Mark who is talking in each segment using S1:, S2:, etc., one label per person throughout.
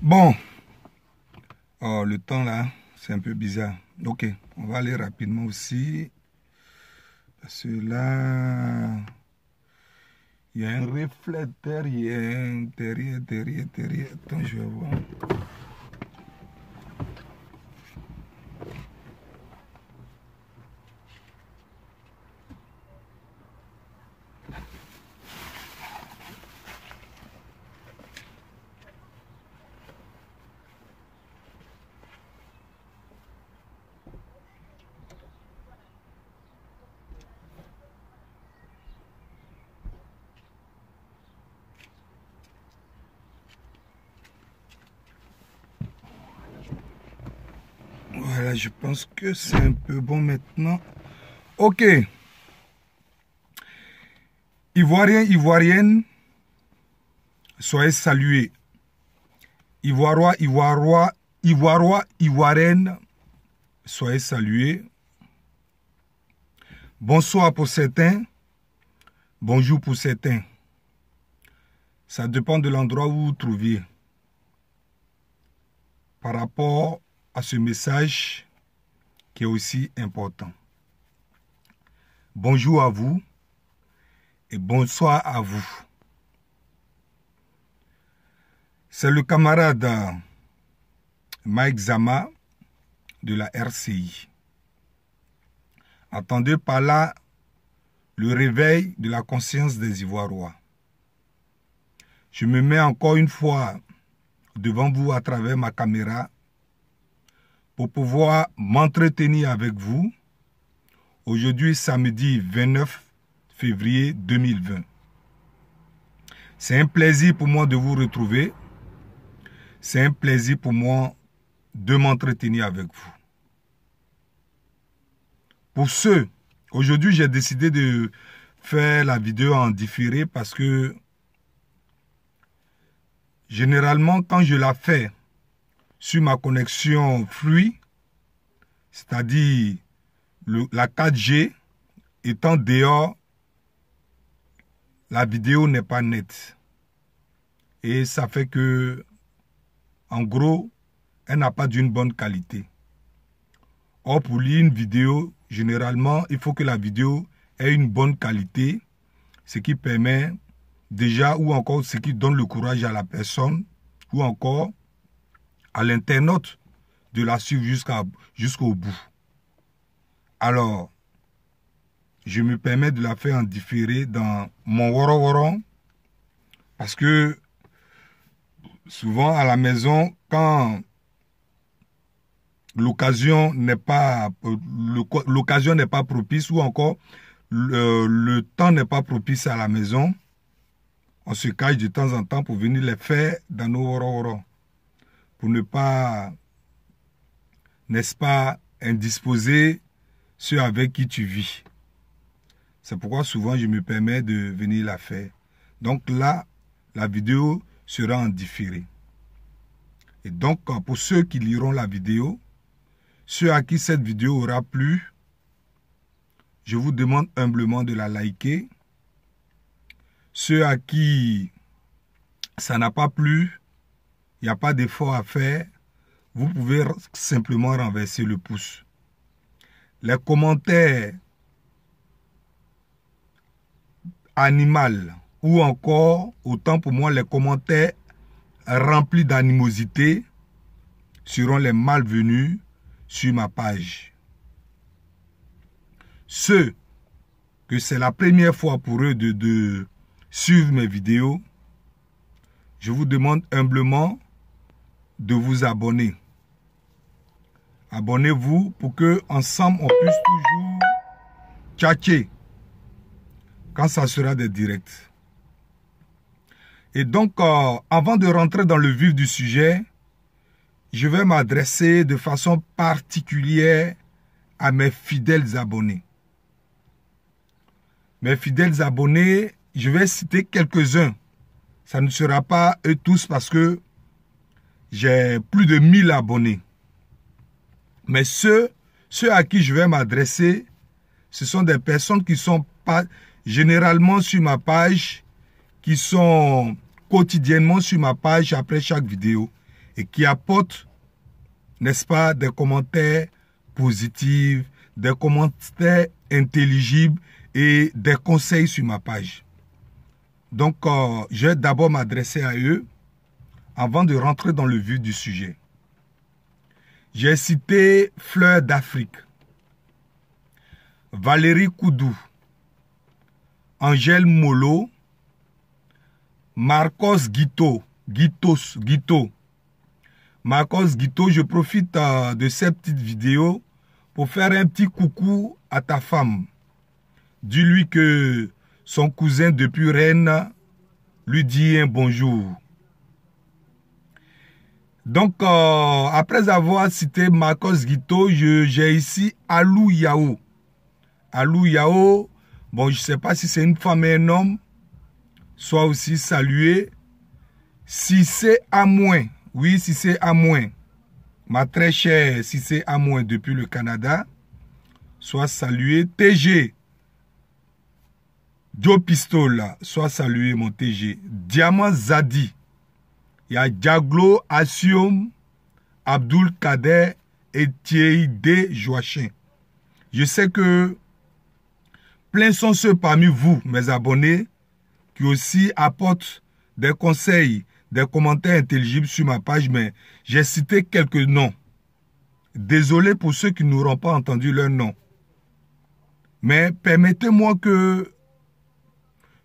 S1: Bon, oh, le temps là, c'est un peu bizarre. Ok, on va aller rapidement aussi. Parce que là, il y a un reflet derrière. Attends, je vais voir. Voilà, je pense que c'est un peu bon maintenant. Ok. Ivoiriens, Ivoiriennes, soyez salués. Ivoirois, Ivoiriennes, soyez salués. Bonsoir pour certains, bonjour pour certains. Ça dépend de l'endroit où vous vous trouviez. Par rapport à ce message qui est aussi important. Bonjour à vous et bonsoir à vous. C'est le camarade Mike Zama de la RCI. Entendez par là le réveil de la conscience des Ivoiriens. Je me mets encore une fois devant vous à travers ma caméra pour pouvoir m'entretenir avec vous. Aujourd'hui, samedi 29 février 2020. C'est un plaisir pour moi de vous retrouver. C'est un plaisir pour moi de m'entretenir avec vous. Pour ceux, aujourd'hui j'ai décidé de faire la vidéo en différé parce que généralement quand je la fais sur ma connexion fluide, c'est-à-dire la 4G étant dehors, la vidéo n'est pas nette. Et ça fait que, en gros, elle n'a pas d'une bonne qualité. Or, pour lire une vidéo, généralement, il faut que la vidéo ait une bonne qualité, ce qui permet déjà, ou encore ce qui donne le courage à la personne, ou encore à l'internaute de la suivre jusqu'au bout. Alors, je me permets de la faire en différé dans mon woro parce que souvent à la maison, quand l'occasion n'est pas propice ou encore le temps n'est pas propice à la maison, on se cache de temps en temps pour venir les faire dans nos woro pour ne pas, n'est-ce pas, indisposer ceux avec qui tu vis. C'est pourquoi souvent je me permets de venir la faire. Donc là, la vidéo sera en différé. Et donc pour ceux qui liront la vidéo, ceux à qui cette vidéo aura plu, je vous demande humblement de la liker. Ceux à qui ça n'a pas plu, il n'y a pas d'effort à faire, vous pouvez simplement renverser le pouce. Les commentaires animal ou encore, autant pour moi, les commentaires remplis d'animosité seront les malvenus sur ma page. Ceux que c'est la première fois pour eux de suivre mes vidéos, je vous demande humblement de vous abonner. Abonnez-vous pour que ensemble on puisse toujours tchatcher quand ça sera des directs. Et donc, avant de rentrer dans le vif du sujet, je vais m'adresser de façon particulière à mes fidèles abonnés. Mes fidèles abonnés, je vais citer quelques-uns Ça ne sera pas eux tous parce que j'ai plus de 1000 abonnés. Mais ceux à qui je vais m'adresser, ce sont des personnes qui sont pas généralement sur ma page, qui sont quotidiennement sur ma page après chaque vidéo et qui apportent, n'est-ce pas, des commentaires positifs, des commentaires intelligibles et des conseils sur ma page. Donc, je vais d'abord m'adresser à eux avant de rentrer dans le vif du sujet. J'ai cité Fleur d'Afrique, Valérie Koudou, Angèle Molo, Marcos Guito. Marcos Guito, je profite de cette petite vidéo pour faire un petit coucou à ta femme. Dis-lui que son cousin depuis Rennes lui dit un bonjour. Donc, après avoir cité Marcos Guito, j'ai ici Alou Yao. Alou Yao, bon, je ne sais pas si c'est une femme et un homme, soit aussi salué. Si c'est à moins, oui, si c'est à moins, ma très chère, si c'est à moins depuis le Canada, soit salué. TG, Joe Pistola, soit salué mon TG. Diamant Zadi. Il y a Diaglo, Asium, Abdul Kader et Thierry D. Joachin. Je sais que plein sont ceux parmi vous, mes abonnés, qui aussi apportent des conseils, des commentaires intelligibles sur ma page, mais j'ai cité quelques noms. Désolé pour ceux qui n'auront pas entendu leur nom. Mais permettez-moi que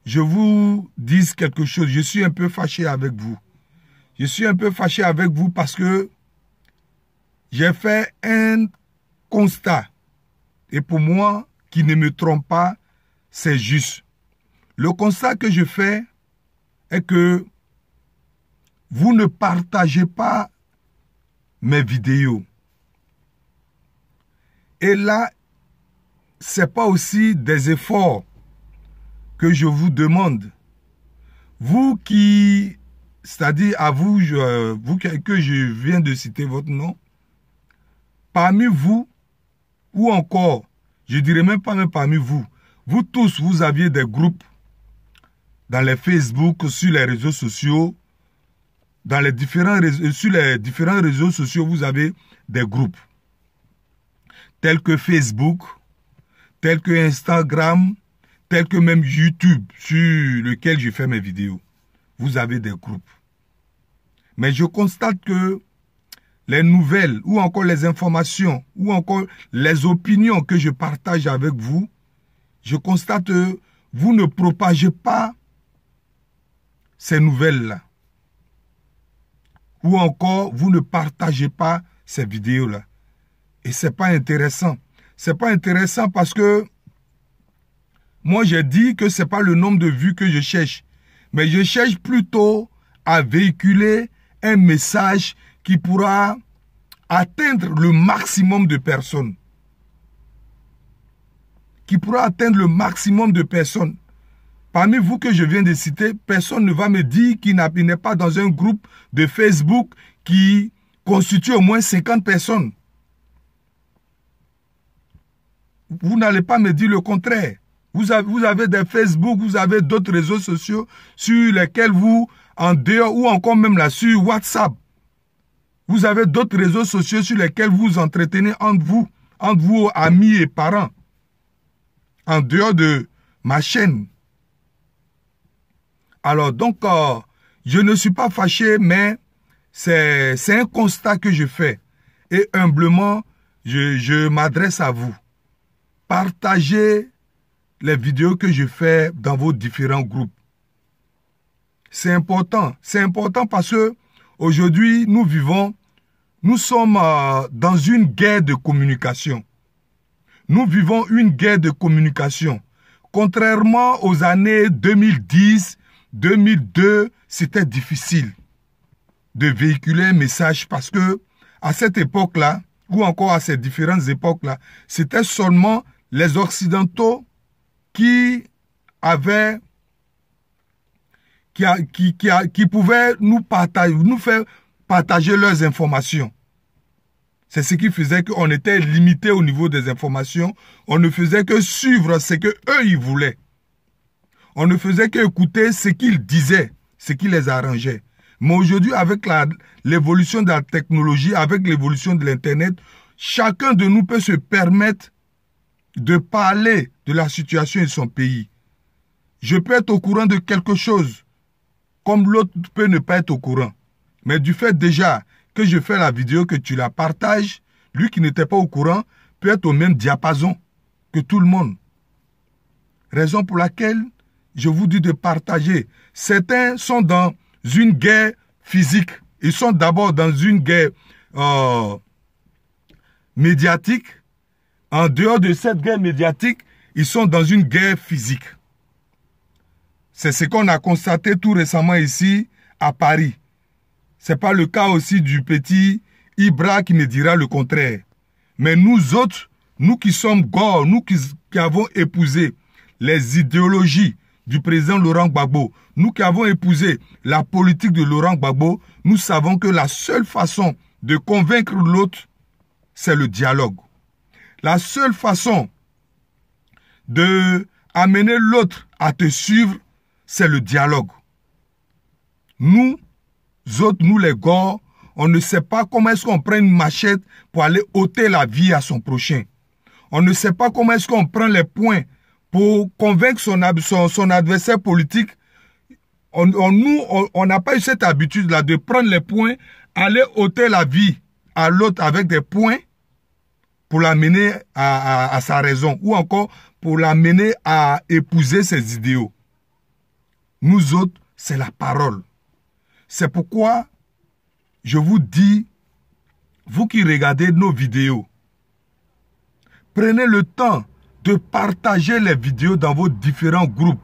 S1: je vous dise quelque chose. Je suis un peu fâché avec vous. Je suis un peu fâché avec vous parce que j'ai fait un constat. Et pour moi, qui ne me trompe pas, c'est juste. Le constat que je fais est que vous ne partagez pas mes vidéos. Et là, ce n'est pas aussi des efforts que je vous demande. Vous qui... C'est-à-dire à vous, vous que je viens de citer votre nom, parmi vous, ou encore, je dirais même pas même parmi vous, vous tous, vous aviez des groupes dans les Facebook, sur les réseaux sociaux, sur les différents réseaux sociaux, vous avez des groupes, tels que Facebook, tels que Instagram, tels que même YouTube, sur lequel je fais mes vidéos. Vous avez des groupes. Mais je constate que les nouvelles, ou encore les informations, ou encore les opinions que je partage avec vous, je constate que vous ne propagez pas ces nouvelles-là. Ou encore, vous ne partagez pas ces vidéos-là. Et ce n'est pas intéressant. Ce n'est pas intéressant parce que moi, j'ai dit que ce n'est pas le nombre de vues que je cherche. Mais je cherche plutôt à véhiculer un message qui pourra atteindre le maximum de personnes. Qui pourra atteindre le maximum de personnes. Parmi vous que je viens de citer, personne ne va me dire qu'il n'est pas dans un groupe de Facebook qui constitue au moins 50 personnes. Vous n'allez pas me dire le contraire. Vous avez des Facebook, vous avez d'autres réseaux sociaux sur lesquels vous, en dehors ou encore même là sur WhatsApp, vous avez d'autres réseaux sociaux sur lesquels vous entretenez entre vous, amis et parents, en dehors de ma chaîne. Alors donc, je ne suis pas fâché, mais c'est un constat que je fais. Et humblement, je m'adresse à vous. Partagez les vidéos que je fais dans vos différents groupes. C'est important. C'est important parce que aujourd'hui, nous sommes dans une guerre de communication. Nous vivons une guerre de communication. Contrairement aux années 2010, 2002, c'était difficile de véhiculer un message parce que à cette époque-là, ou encore à ces différentes époques-là, c'était seulement les Occidentaux qui avaient qui pouvaient nous faire partager leurs informations. C'est ce qui faisait qu'on était limité au niveau des informations. On ne faisait que suivre ce qu'eux, ils voulaient. On ne faisait qu'écouter ce qu'ils disaient, ce qui les arrangeait. Mais aujourd'hui, avec l'évolution de la technologie, avec l'évolution de l'Internet, chacun de nous peut se permettre de parler de la situation de son pays. Je peux être au courant de quelque chose, comme l'autre peut ne pas être au courant. Mais du fait déjà que je fais la vidéo, que tu la partages, lui qui n'était pas au courant peut être au même diapason que tout le monde. Raison pour laquelle je vous dis de partager. Certains sont dans une guerre physique. Ils sont d'abord dans une guerre médiatique. En dehors de cette guerre médiatique, ils sont dans une guerre physique. C'est ce qu'on a constaté tout récemment ici à Paris. Ce n'est pas le cas aussi du petit Ibra qui me dira le contraire. Mais nous autres, nous qui sommes gore, nous qui avons épousé les idéologies du président Laurent Gbagbo, nous qui avons épousé la politique de Laurent Gbagbo, nous savons que la seule façon de convaincre l'autre, c'est le dialogue. La seule façon d'amener l'autre à te suivre, c'est le dialogue. Nous autres, nous les gars, on ne sait pas comment est-ce qu'on prend une machette pour aller ôter la vie à son prochain. On ne sait pas comment est-ce qu'on prend les points pour convaincre son adversaire politique. On n'a pas eu cette habitude-là de prendre les points, aller ôter la vie à l'autre avec des points pour l'amener à sa raison ou encore pour l'amener à épouser ses idéaux. Nous autres, c'est la parole. C'est pourquoi je vous dis, vous qui regardez nos vidéos, prenez le temps de partager les vidéos dans vos différents groupes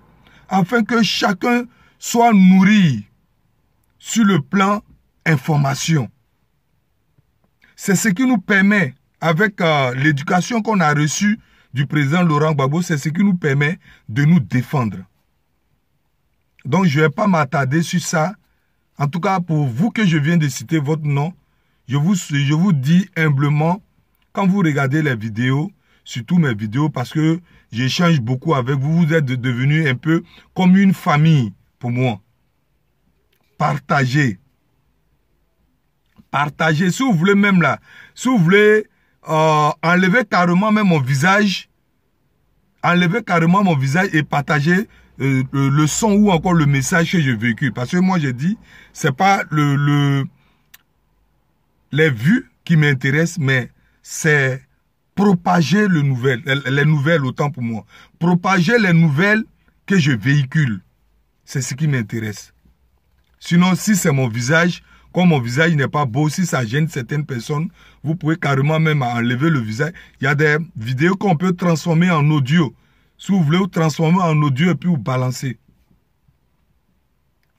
S1: afin que chacun soit nourri sur le plan information. C'est ce qui nous permet, avec l'éducation qu'on a reçue du président Laurent Gbagbo, c'est ce qui nous permet de nous défendre. Donc je ne vais pas m'attarder sur ça. En tout cas, pour vous que je viens de citer votre nom, je vous dis humblement, quand vous regardez les vidéos, surtout mes vidéos, parce que j'échange beaucoup avec vous, vous êtes devenus un peu comme une famille pour moi. Partagez. Partagez. Si vous voulez même là, si vous voulez enlever carrément même mon visage, enlever carrément mon visage et partager le son ou encore le message que je véhicule. Parce que moi, j'ai dit, c'est pas les vues qui m'intéressent, mais c'est propager les nouvelles autant pour moi. Propager les nouvelles que je véhicule. C'est ce qui m'intéresse. Sinon, si c'est mon visage, comme mon visage n'est pas beau, si ça gêne certaines personnes, vous pouvez carrément même enlever le visage. Il y a des vidéos qu'on peut transformer en audio. Si vous voulez vous transformer en audio et puis vous balancer.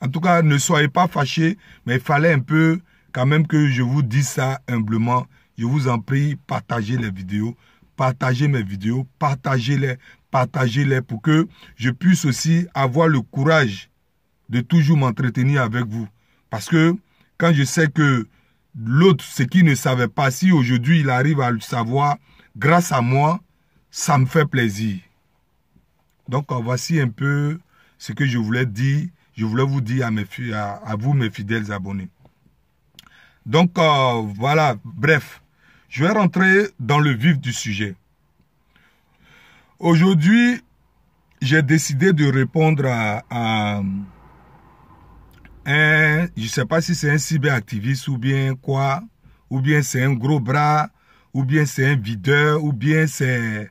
S1: En tout cas, ne soyez pas fâchés, mais il fallait un peu quand même que je vous dise ça humblement. Je vous en prie, partagez les vidéos, partagez mes vidéos, partagez-les pour que je puisse aussi avoir le courage de toujours m'entretenir avec vous. Parce que quand je sais que l'autre, ce qu'il ne savait pas, si aujourd'hui il arrive à le savoir, grâce à moi, ça me fait plaisir. Donc, voici un peu ce que je voulais dire. Je voulais vous dire à vous, mes fidèles abonnés. Donc, voilà, bref. Je vais rentrer dans le vif du sujet. Aujourd'hui, j'ai décidé de répondre à un, je ne sais pas si c'est un cyberactiviste ou bien quoi, ou bien c'est un gros bras, ou bien c'est un videur, ou bien c'est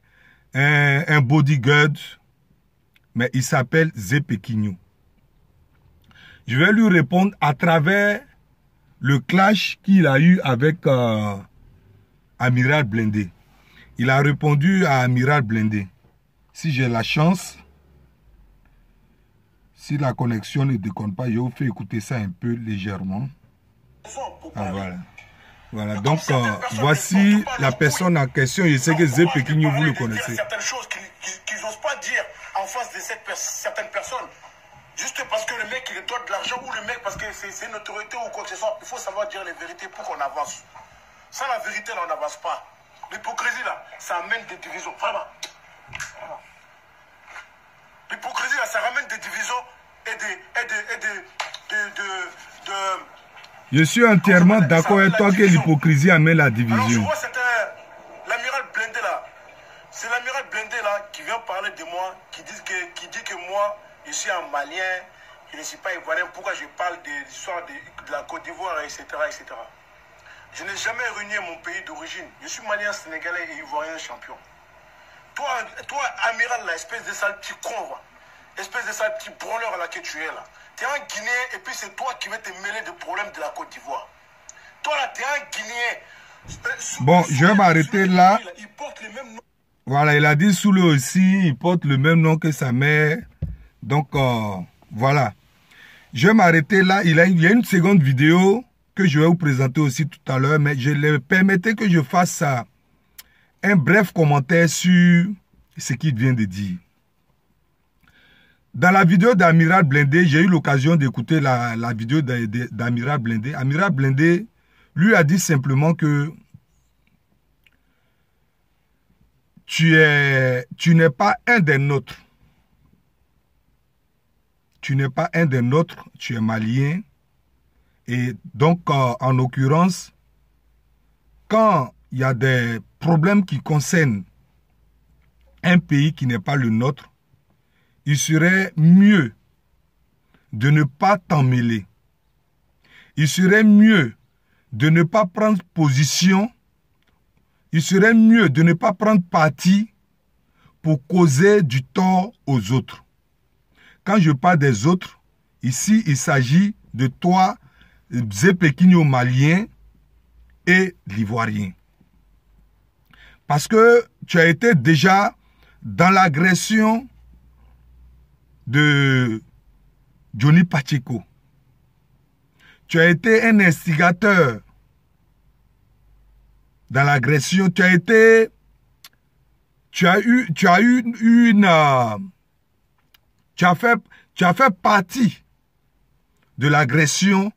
S1: un bodyguard. Mais il s'appelle Zépekinho. Je vais lui répondre à travers le clash qu'il a eu avec Amiral Blindé. Il a répondu à Amiral Blindé. Si j'ai la chance, si la connexion ne déconne pas, je vous fais écouter ça un peu légèrement. Ah, voilà. Voilà, donc voici la personne en question. Je sais que Zépekinho, vous le connaissez.
S2: Certaines choses qu'ils n'osent pas dire en face de certaines personnes. Juste parce que le mec il doit de l'argent ou le mec parce que c'est une autorité ou quoi que ce soit. Il faut savoir dire les vérités pour qu'on avance. Sans la vérité, là, on n'avance pas. L'hypocrisie, là, ça amène des divisions. Vraiment. L'hypocrisie, là, ça ramène des divisions
S1: Je suis entièrement d'accord avec toi que l'hypocrisie amène la division.
S2: Alors, je vois, c'était l'amiral Blindé, là. C'est l'amiral Blindé, là, qui vient parler de moi, qui dit que moi, je suis un Malien, je ne suis pas Ivoirien. Pourquoi je parle de l'histoire de la Côte d'Ivoire, etc., etc. Je n'ai jamais renié mon pays d'origine. Je suis Malien, Sénégalais et Ivoirien champion. Toi, amiral, là, espèce de sale petit con, va. Espèce de sale petit branleur là que tu es là. Tu es un Guinéen et puis c'est toi qui vas te mêler des problèmes de la Côte d'Ivoire. Toi là, tu es un Guinéen.
S1: Bon, je vais m'arrêter là.
S2: Il porte le même nom.
S1: Voilà, il a dit Soulé aussi, il porte le même nom que sa mère. Donc, voilà. Je vais m'arrêter là. Il y a une seconde vidéo que je vais vous présenter aussi tout à l'heure, mais je le permettez que je fasse un bref commentaire sur ce qu'il vient de dire. Dans la vidéo d'Amiral Blindé, j'ai eu l'occasion d'écouter la vidéo d'Amiral Blindé. Amiral Blindé lui a dit simplement que tu n'es pas un des nôtres. Tu n'es pas un des nôtres, tu es malien. Et donc, en l'occurrence, quand il y a des problèmes qui concernent un pays qui n'est pas le nôtre, il serait mieux de ne pas t'en mêler. Il serait mieux de ne pas prendre position. Il serait mieux de ne pas prendre parti pour causer du tort aux autres. Quand je parle des autres, ici, il s'agit de toi, Zépékinio malien et l'ivoirien. Parce que tu as été déjà dans l'agression de Johnny Pacheco. Tu as été un instigateur dans l'agression. Tu as fait partie de l'agression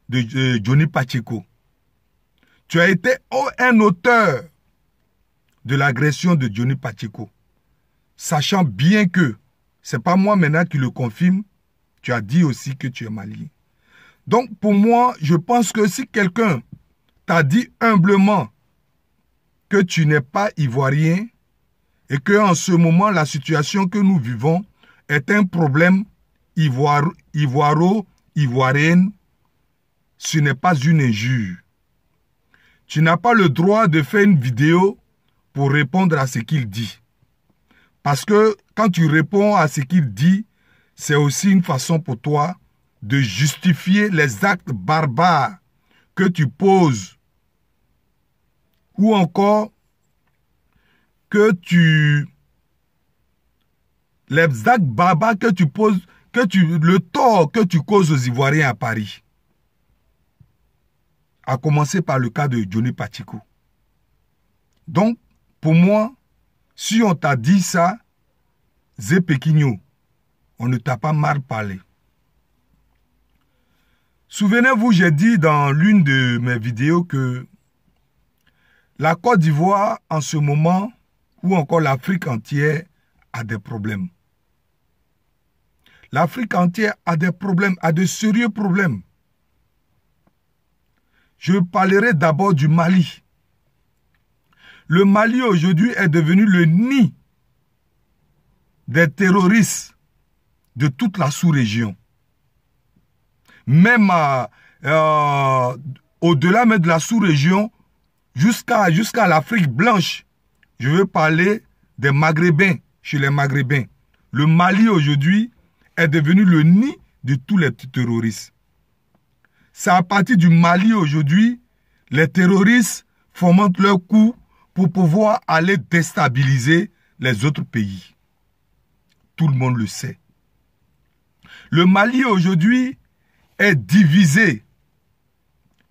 S1: de Johnny Pacheco. Tu as été un auteur de l'agression de Johnny Pacheco. Sachant bien que, ce n'est pas moi maintenant qui le confirme, tu as dit aussi que tu es malien. Donc pour moi, je pense que si quelqu'un t'a dit humblement que tu n'es pas ivoirien et que en ce moment, la situation que nous vivons est un problème ivoiro-ivoirienne, ce n'est pas une injure. Tu n'as pas le droit de faire une vidéo pour répondre à ce qu'il dit. Parce que quand tu réponds à ce qu'il dit, c'est aussi une façon pour toi de justifier les actes barbares que tu poses. Ou encore les actes barbares que tu poses, le tort que tu causes aux Ivoiriens à Paris. À commencer par le cas de Johnny Pacheco. Donc, pour moi, si on t'a dit ça, Zépékinio, on ne t'a pas mal parlé. Souvenez-vous, j'ai dit dans l'une de mes vidéos que la Côte d'Ivoire, en ce moment, ou encore l'Afrique entière, a des problèmes. L'Afrique entière a des problèmes, a de sérieux problèmes. Je parlerai d'abord du Mali. Le Mali aujourd'hui est devenu le nid des terroristes de toute la sous-région. Même au-delà de la sous-région, jusqu'à l'Afrique blanche. Je veux parler des Maghrébins, chez les Maghrébins. Le Mali aujourd'hui est devenu le nid de tous les terroristes. C'est à partir du Mali aujourd'hui, les terroristes fomentent leur coup pour pouvoir aller déstabiliser les autres pays. Tout le monde le sait. Le Mali aujourd'hui est divisé.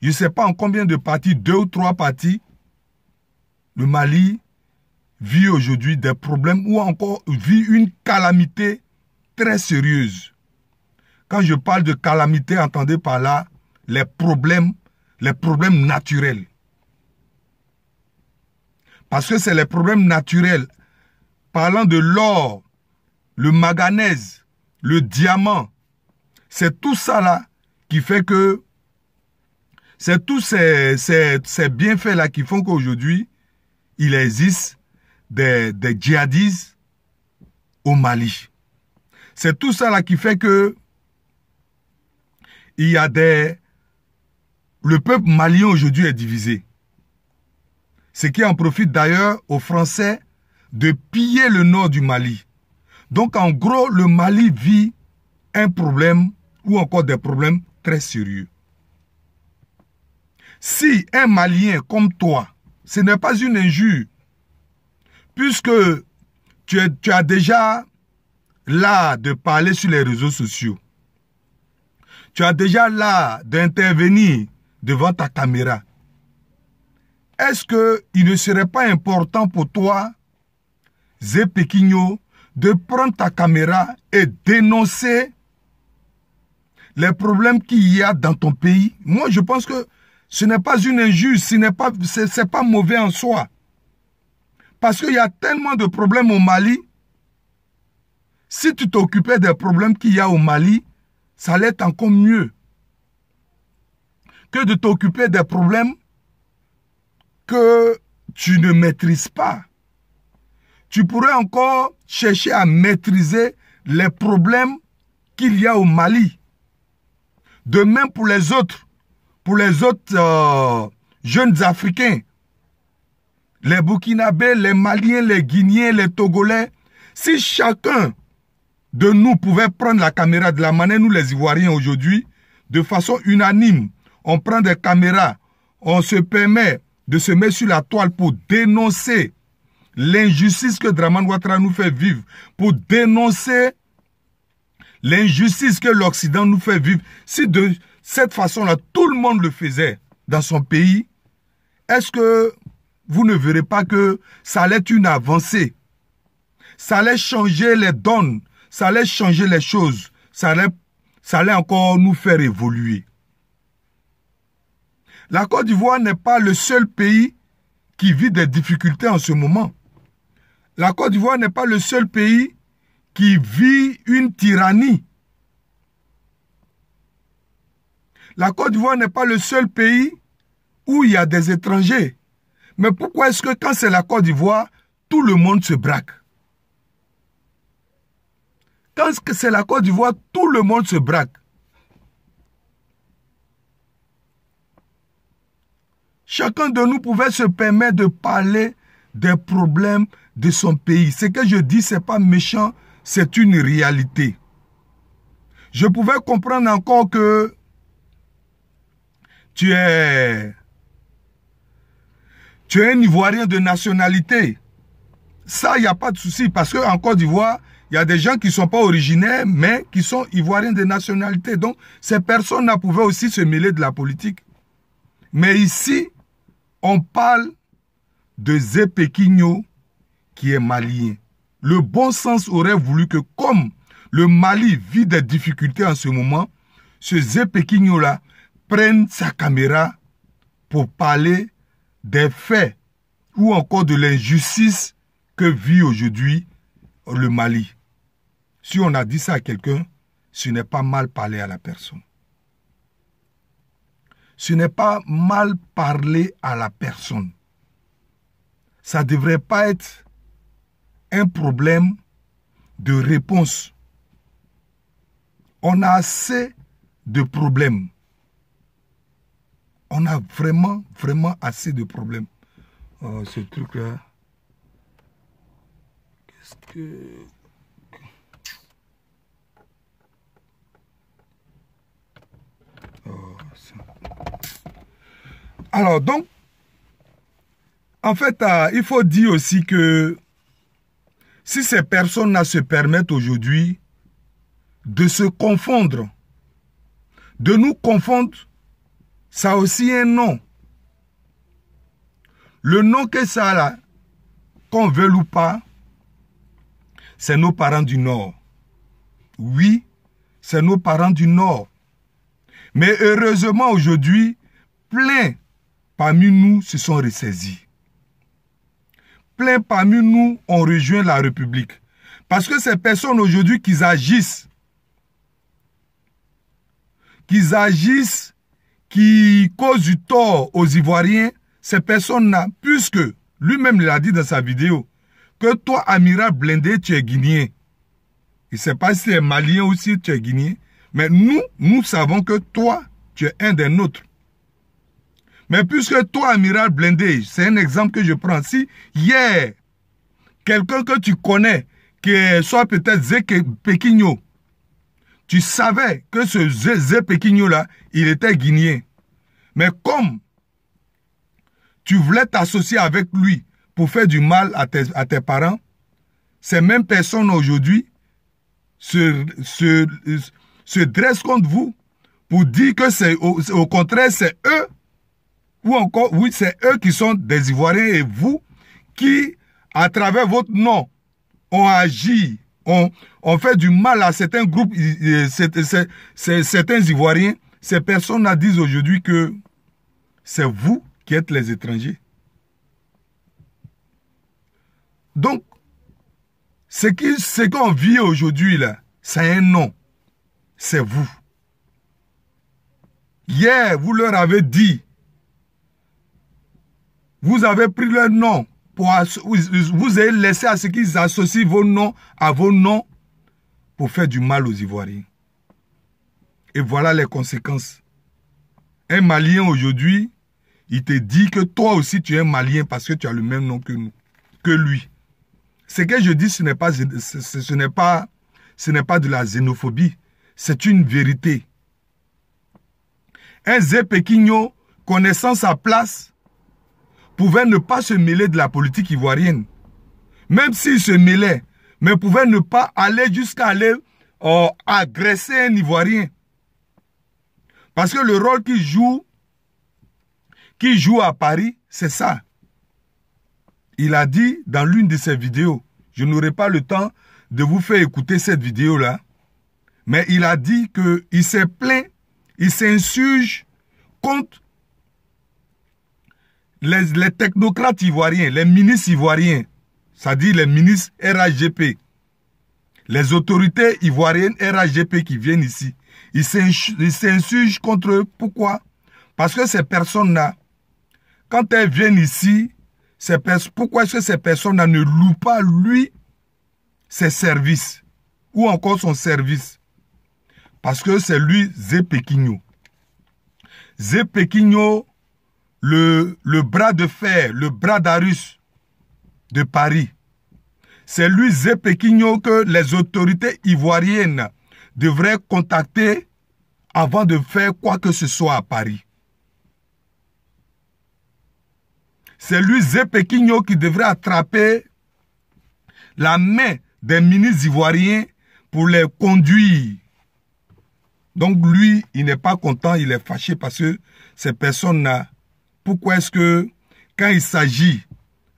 S1: Je ne sais pas en combien de parties, 2 ou 3 parties. Le Mali vit aujourd'hui des problèmes ou encore vit une calamité très sérieuse. Quand je parle de calamité, entendez par là les problèmes naturels. Parce que c'est les problèmes naturels. Parlant de l'or, le manganèse, le diamant, c'est tout ça là qui fait que c'est tous ces bienfaits là qui font qu'aujourd'hui, il existe des djihadistes au Mali. C'est tout ça là qui fait que il y a le peuple malien aujourd'hui est divisé. Ce qui en profite d'ailleurs aux Français de piller le nord du Mali. Donc en gros, le Mali vit un problème ou encore des problèmes très sérieux. Si un Malien comme toi, ce n'est pas une injure, puisque tu as déjà l'art de parler sur les réseaux sociaux, tu as déjà l'art d'intervenir devant ta caméra, est-ce qu'il ne serait pas important pour toi, Zé Pequigno, de prendre ta caméra et dénoncer les problèmes qu'il y a dans ton pays? Moi, je pense que ce n'est pas une injure, c'est pas mauvais en soi. Parce qu'il y a tellement de problèmes au Mali. Si tu t'occupais des problèmes qu'il y a au Mali, ça allait être encore mieux que de t'occuper des problèmes que tu ne maîtrises pas. Tu pourrais encore chercher à maîtriser les problèmes qu'il y a au Mali. De même pour les autres jeunes Africains, les Burkinabés, les Maliens, les Guinéens, les Togolais. Si chacun de nous pouvait prendre la caméra de la manière nous les Ivoiriens aujourd'hui, de façon unanime, on prend des caméras, on se permet de se mettre sur la toile pour dénoncer l'injustice que Dramane Ouattara nous fait vivre, pour dénoncer l'injustice que l'Occident nous fait vivre. Si de cette façon-là, tout le monde le faisait dans son pays, est-ce que vous ne verrez pas que ça allait être une avancée? Ça allait changer les donnes, ça allait changer les choses, ça allait encore nous faire évoluer. La Côte d'Ivoire n'est pas le seul pays qui vit des difficultés en ce moment. La Côte d'Ivoire n'est pas le seul pays qui vit une tyrannie. La Côte d'Ivoire n'est pas le seul pays où il y a des étrangers. Mais pourquoi est-ce que quand c'est la Côte d'Ivoire, tout le monde se braque? Quand c'est la Côte d'Ivoire, tout le monde se braque. Chacun de nous pouvait se permettre de parler des problèmes de son pays. Ce que je dis, ce n'est pas méchant, c'est une réalité. Je pouvais comprendre encore que tu es un Ivoirien de nationalité. Ça, il n'y a pas de souci, parce qu'en Côte d'Ivoire, il y a des gens qui ne sont pas originaires, mais qui sont Ivoiriens de nationalité. Donc, ces personnes-là pouvaient aussi se mêler de la politique. Mais ici, on parle de Zé Pequigno qui est malien. Le bon sens aurait voulu que, comme le Mali vit des difficultés en ce moment, ce Zé Pequigno-là prenne sa caméra pour parler des faits ou encore de l'injustice que vit aujourd'hui le Mali. Si on a dit ça à quelqu'un, ce n'est pas mal parler à la personne. Ce n'est pas mal parler à la personne. Ça ne devrait pas être un problème de réponse. On a assez de problèmes. On a vraiment, vraiment assez de problèmes. Oh, ce truc-là. Qu'est-ce que... Oh, ça. Alors, donc, en fait, il faut dire aussi que si ces personnes-là se permettent aujourd'hui de se confondre, de nous confondre, ça a aussi un nom. Le nom que ça a là, qu'on veuille ou pas, c'est nos parents du Nord. Oui, c'est nos parents du Nord. Mais heureusement, aujourd'hui, plein parmi nous se sont ressaisis. Plein parmi nous ont rejoint la République. Parce que ces personnes aujourd'hui qui agissent, qui causent du tort aux Ivoiriens, ces personnes-là, puisque lui-même l'a dit dans sa vidéo, que toi, Amiral Blindé, tu es guinéen. Il ne sait pas si tu es malien ou si tu es guinéen, mais nous savons que toi, tu es un des nôtres. Mais puisque toi, Amiral Blindé, c'est un exemple que je prends. Si hier, quelqu'un que tu connais, que soit peut-être Zé Pequigno, tu savais que ce Zé Pequigno-là, il était guinéen. Mais comme tu voulais t'associer avec lui pour faire du mal à tes parents, ces mêmes personnes aujourd'hui se dressent contre vous pour dire que c'est au contraire, c'est eux, ou encore, oui, c'est eux qui sont des Ivoiriens et vous qui, à travers votre nom, ont agi, ont fait du mal à certains groupes, certains Ivoiriens. Ces personnes-là disent aujourd'hui que c'est vous qui êtes les étrangers. Donc, ce qu'on vit aujourd'hui, là, c'est un nom. C'est vous. Hier, vous leur avez dit, vous avez pris leur nom, vous avez laissé à ce qu'ils associent vos noms à vos noms pour faire du mal aux Ivoiriens. Et voilà les conséquences. Un Malien aujourd'hui, il te dit que toi aussi tu es un Malien parce que tu as le même nom que lui. Ce que je dis, ce n'est pas de la xénophobie, c'est une vérité. Un Zé Pequigno, connaissant sa place, pouvait ne pas se mêler de la politique ivoirienne. Même s'il se mêlait, mais pouvait ne pas aller jusqu'à aller agresser un Ivoirien. Parce que le rôle qu'il joue à Paris, c'est ça. Il a dit dans l'une de ses vidéos, je n'aurai pas le temps de vous faire écouter cette vidéo-là, mais il a dit qu'il s'est plaint, il s'insurge contre les technocrates ivoiriens, les ministres ivoiriens, c'est-à-dire les ministres RHGP, les autorités ivoiriennes RHGP qui viennent ici, ils s'insurgent contre eux. Pourquoi? Parce que ces personnes-là, quand elles viennent ici, pourquoi est-ce que ces personnes-là ne louent pas, lui, ses services, ou encore son service? Parce que c'est lui, Zé Pequigno. Zé Pequigno, le bras de fer, le bras d'Arus de Paris. C'est lui, Zé Pequigno, que les autorités ivoiriennes devraient contacter avant de faire quoi que ce soit à Paris. C'est lui, Zé Pequigno, qui devrait attraper la main des ministres ivoiriens pour les conduire. Donc lui, il n'est pas content, il est fâché parce que ces personnes-là, pourquoi est-ce que quand il s'agit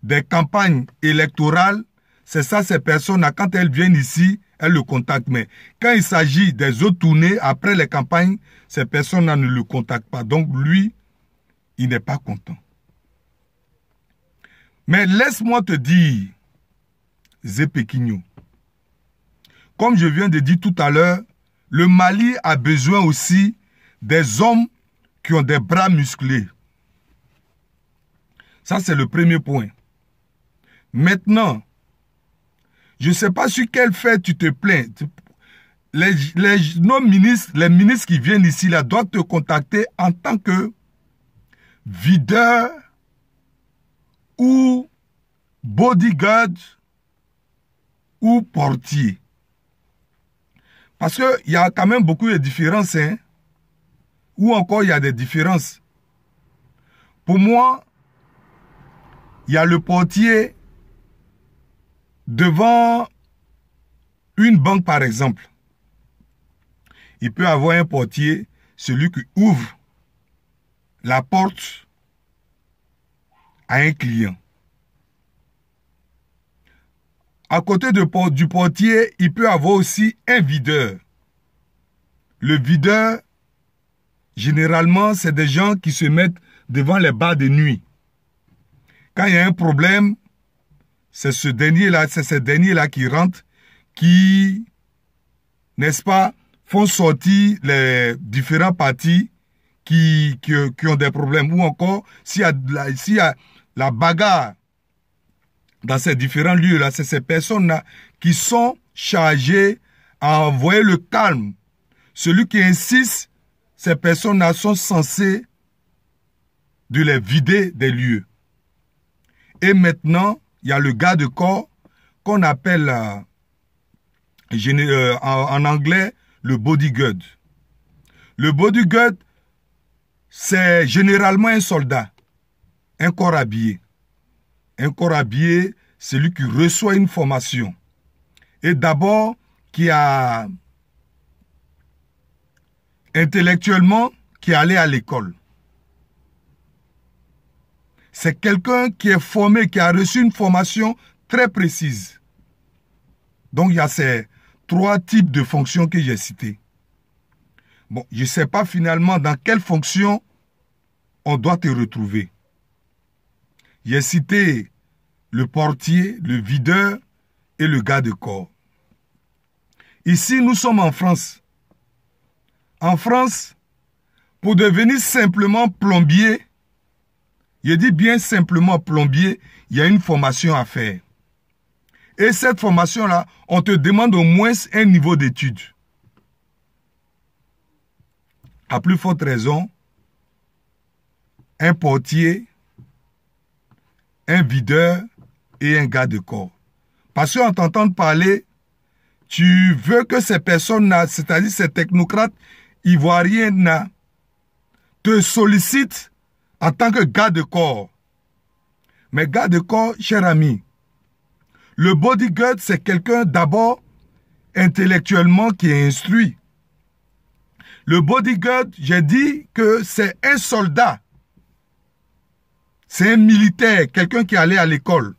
S1: des campagnes électorales, c'est ça, ces personnes-là, quand elles viennent ici, elles le contactent. Mais quand il s'agit des autres tournées, après les campagnes, ces personnes-là ne le contactent pas. Donc lui, il n'est pas content. Mais laisse-moi te dire, Zé Pequigno, comme je viens de dire tout à l'heure, le Mali a besoin aussi des hommes qui ont des bras musclés. Ça, c'est le premier point. Maintenant, je ne sais pas sur quel fait tu te plains. Nos ministres, les ministres qui viennent ici, là, doivent te contacter en tant que videur ou bodyguard ou portier. Parce qu'il y a quand même beaucoup de différences. Hein? Ou encore, il y a des différences. Pour moi, il y a le portier devant une banque, par exemple. Il peut avoir un portier, celui qui ouvre la porte à un client. À côté du portier, il peut avoir aussi un videur. le videur, généralement, c'est des gens qui se mettent devant les bars de nuit. Quand il y a un problème, c'est ces derniers-là qui rentrent, qui, n'est-ce pas, font sortir les différents partis qui ont des problèmes. Ou encore, s'il y a la bagarre dans ces différents lieux-là, c'est ces personnes-là qui sont chargées à envoyer le calme. Celui qui insiste, ces personnes-là sont censées de les vider des lieux. Et maintenant, il y a le garde de corps qu'on appelle en anglais le bodyguard. Le bodyguard, c'est généralement un soldat, un corps habillé. Un corps habillé, c'est lui qui reçoit une formation. Et d'abord, qui a intellectuellement, qui est allé à l'école. C'est quelqu'un qui est formé, qui a reçu une formation très précise. Donc, il y a ces 3 types de fonctions que j'ai citées. Bon, je ne sais pas finalement dans quelle fonction on doit te retrouver. J'ai cité le portier, le videur et le garde de corps. Ici, nous sommes en France. En France, pour devenir simplement plombier, je dis bien simplement plombier, il y a une formation à faire. Et cette formation-là, on te demande au moins un niveau d'études. À plus forte raison, un portier, un videur et un garde de corps. Parce qu'en t'entendant parler, tu veux que ces personnes-là, c'est-à-dire ces technocrates ivoiriens-là, te sollicitent en tant que garde de corps. Mais garde de corps, cher ami, le bodyguard, c'est quelqu'un d'abord intellectuellement qui est instruit. Le bodyguard, j'ai dit que c'est un soldat. C'est un militaire, quelqu'un qui est allé à l'école.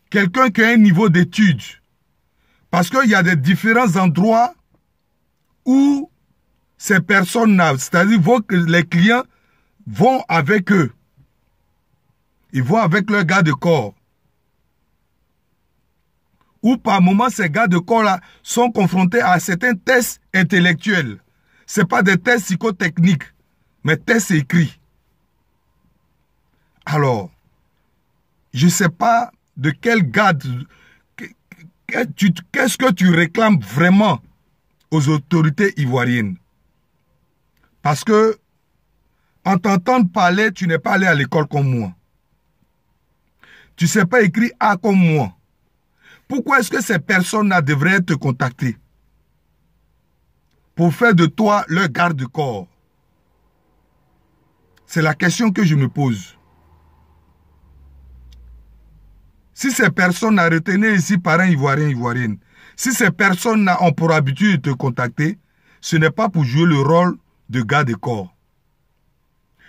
S1: Quelqu'un qui a un niveau d'études. Parce qu'il y a des différents endroits où ces personnes-là, c'est-à-dire que les clients vont avec eux. Ils vont avec leur garde de corps. Ou par moments, ces gardes de corps-là sont confrontés à certains tests intellectuels. Ce n'est pas des tests psychotechniques, mais tests écrits. Alors, je ne sais pas de quel garde, qu'est-ce que tu réclames vraiment aux autorités ivoiriennes. Parce que, en t'entendant parler, tu n'es pas allé à l'école comme moi. Tu ne sais pas écrire A comme moi. Pourquoi est-ce que ces personnes-là devraient te contacter pour faire de toi leur garde de corps? C'est la question que je me pose. Si ces personnes-là retenaient ici parents ivoiriens, ivoiriennes, si ces personnes-là ont pour habitude de te contacter, ce n'est pas pour jouer le rôle de garde de corps.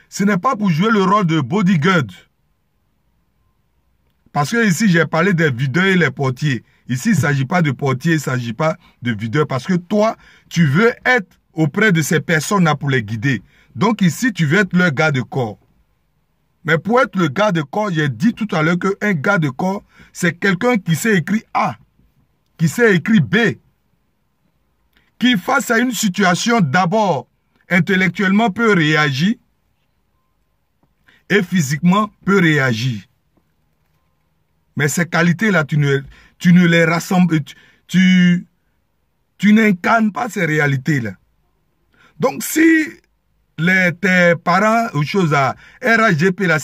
S1: Ce n'est pas pour jouer le rôle de bodyguard. Parce que ici, j'ai parlé des videurs et les portiers. Ici, il ne s'agit pas de portier, il ne s'agit pas de videur. Parce que toi, tu veux être auprès de ces personnes-là pour les guider. Donc ici, tu veux être leur garde de corps. Mais pour être le garde de corps, j'ai dit tout à l'heure qu'un garde de corps, c'est quelqu'un qui sait écrire A, qui sait écrire B, qui face à une situation d'abord intellectuellement peut réagir et physiquement peut réagir. Mais ces qualités-là, tu ne les rassembles, tu n'incarnes pas ces réalités-là. Donc si tes parents ou choses à RHGP, là,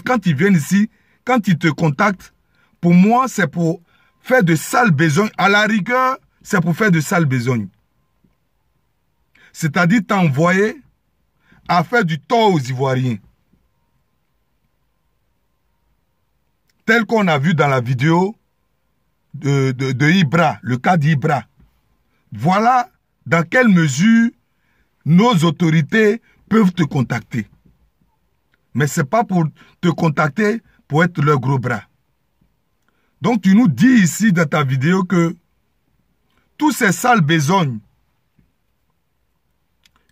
S1: quand ils viennent ici, quand ils te contactent, pour moi, c'est pour faire de sales besognes. À la rigueur, c'est pour faire de sales besognes. C'est-à-dire t'envoyer à faire du tort aux Ivoiriens. Tel qu'on a vu dans la vidéo de Ibra, le cas d'Ibra. Voilà dans quelle mesure nos autorités peuvent te contacter. Mais ce n'est pas pour te contacter pour être leur gros bras. Donc tu nous dis ici dans ta vidéo que tous ces sales besognes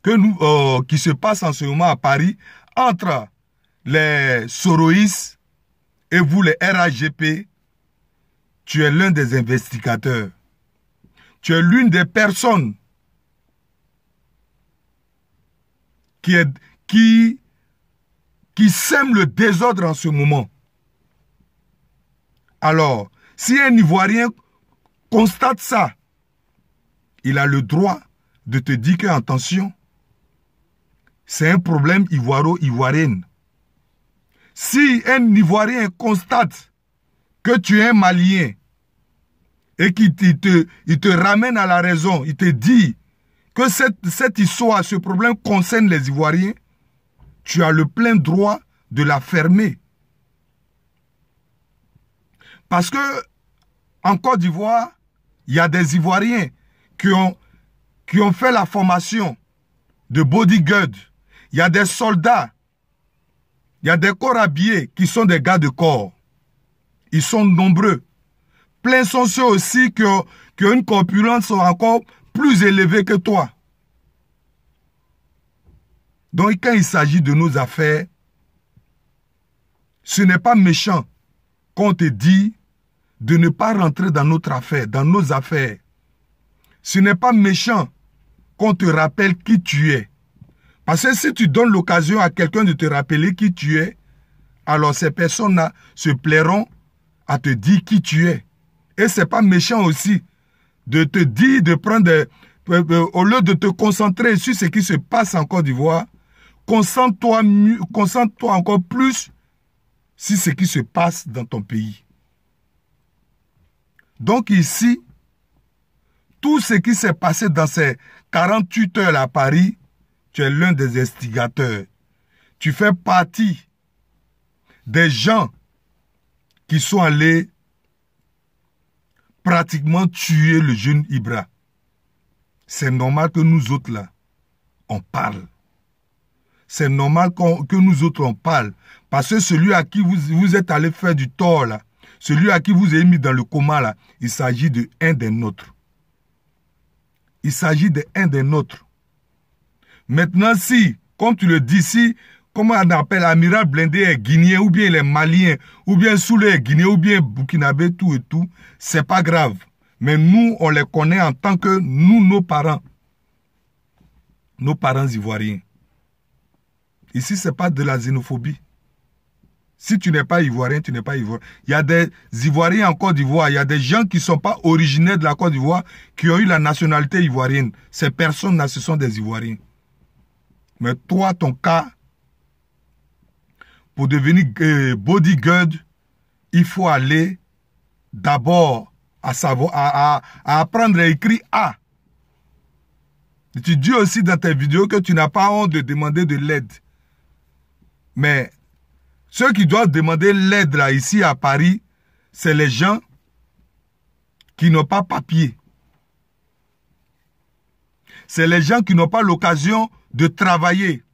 S1: qui se passe en ce moment à Paris entre les Soroïs et vous, les RAGP, tu es l'un des investigateurs. Tu es l'une des personnes qui sème le désordre en ce moment. Alors, si un Ivoirien constate ça, il a le droit de te dire que, attention, c'est un problème ivoiro-ivoirienne. Si un Ivoirien constate que tu es un Malien et qu'il te ramène à la raison, il te dit que cette histoire, ce problème concerne les Ivoiriens, tu as le plein droit de la fermer. Parce que en Côte d'Ivoire, il y a des Ivoiriens qui ont fait la formation de bodyguard. Il y a des soldats, il y a des corps habillés qui sont des gars de corps. Ils sont nombreux. Plein sont ceux aussi qui ont une corpulence encore plus élevée que toi. Donc quand il s'agit de nos affaires, ce n'est pas méchant qu'on te dit de ne pas rentrer dans notre affaire, dans nos affaires. Ce n'est pas méchant qu'on te rappelle qui tu es. Parce que si tu donnes l'occasion à quelqu'un de te rappeler qui tu es, alors ces personnes-là se plairont à te dire qui tu es. Et ce n'est pas méchant aussi de te dire, de prendre, au lieu de te concentrer sur ce qui se passe en Côte d'Ivoire, concentre-toi encore plus sur ce qui se passe dans ton pays. Donc ici, tout ce qui s'est passé dans ces 48 heures à Paris, tu es l'un des instigateurs. Tu fais partie des gens qui sont allés pratiquement tuer le jeune Ibra. C'est normal que nous autres là, on parle. C'est normal que nous autres on parle. Parce que celui à qui vous êtes allé faire du tort là, celui à qui vous avez mis dans le coma là, il s'agit de un des nôtres. Il s'agit de un des nôtres. Maintenant si, comme tu le dis, si, comment on appelle, Amiral Blindé est guinéen, ou bien il est malien, ou bien Soulé est guinéen, ou bien burkinabé, tout et tout, c'est pas grave. Mais nous, on les connaît en tant que nous, nos parents ivoiriens. Ici, ce n'est pas de la xénophobie. Si tu n'es pas ivoirien, tu n'es pas ivoirien. Il y a des Ivoiriens en Côte d'Ivoire, il y a des gens qui ne sont pas originaires de la Côte d'Ivoire, qui ont eu la nationalité ivoirienne. Ces personnes-là, ce sont des Ivoiriens. Mais toi, ton cas, pour devenir bodyguard, il faut aller d'abord à apprendre à écrire A. Et tu dis aussi dans tes vidéos que tu n'as pas honte de demander de l'aide. Mais ceux qui doivent demander l'aide là, ici à Paris, c'est les gens qui n'ont pas papier. C'est les gens qui n'ont pas l'occasion de travailler.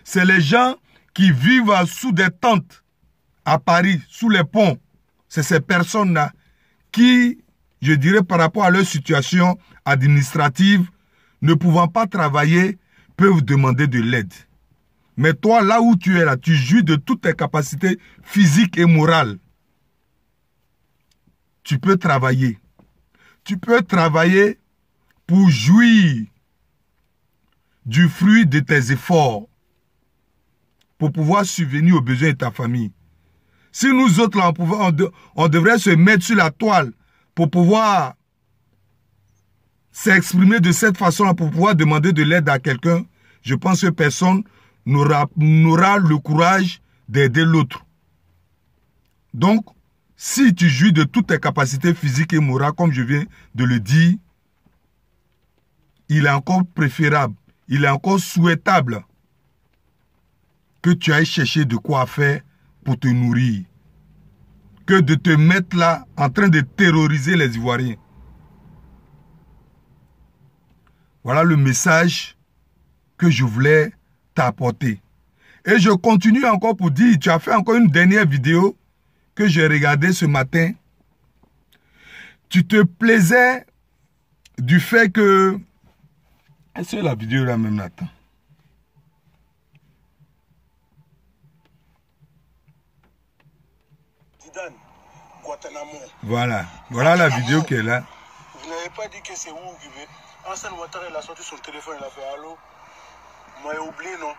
S1: C'est les gens qui vivent sous des tentes à Paris, sous les ponts. C'est ces personnes-là qui, je dirais par rapport à leur situation administrative, ne pouvant pas travailler, peuvent demander de l'aide. Mais toi, là où tu es là, tu jouis de toutes tes capacités physiques et morales. Tu peux travailler. Tu peux travailler pour jouir du fruit de tes efforts, pour pouvoir subvenir aux besoins de ta famille. Si nous autres, là, on devrait se mettre sur la toile pour pouvoir s'exprimer de cette façon-là, pour pouvoir demander de l'aide à quelqu'un, je pense que personne n'aura le courage d'aider l'autre. Donc, si tu jouis de toutes tes capacités physiques et morales, comme je viens de le dire, il est encore préférable, il est encore souhaitable que tu ailles chercher de quoi faire pour te nourrir, que de te mettre là en train de terroriser les Ivoiriens. Voilà le message que je voulais t'apporter. Et je continue encore pour dire, tu as fait encore une dernière vidéo que j'ai regardée ce matin. Tu te plaisais du fait que Est-ce que la vidéo là même attend? Voilà. Voilà la vidéo qui est là.
S2: Vous n'avez pas dit que c'est vous qui veut. Hassan Ouattara, il a sorti son téléphone, il a fait allô. Moi, j'ai oublié, non?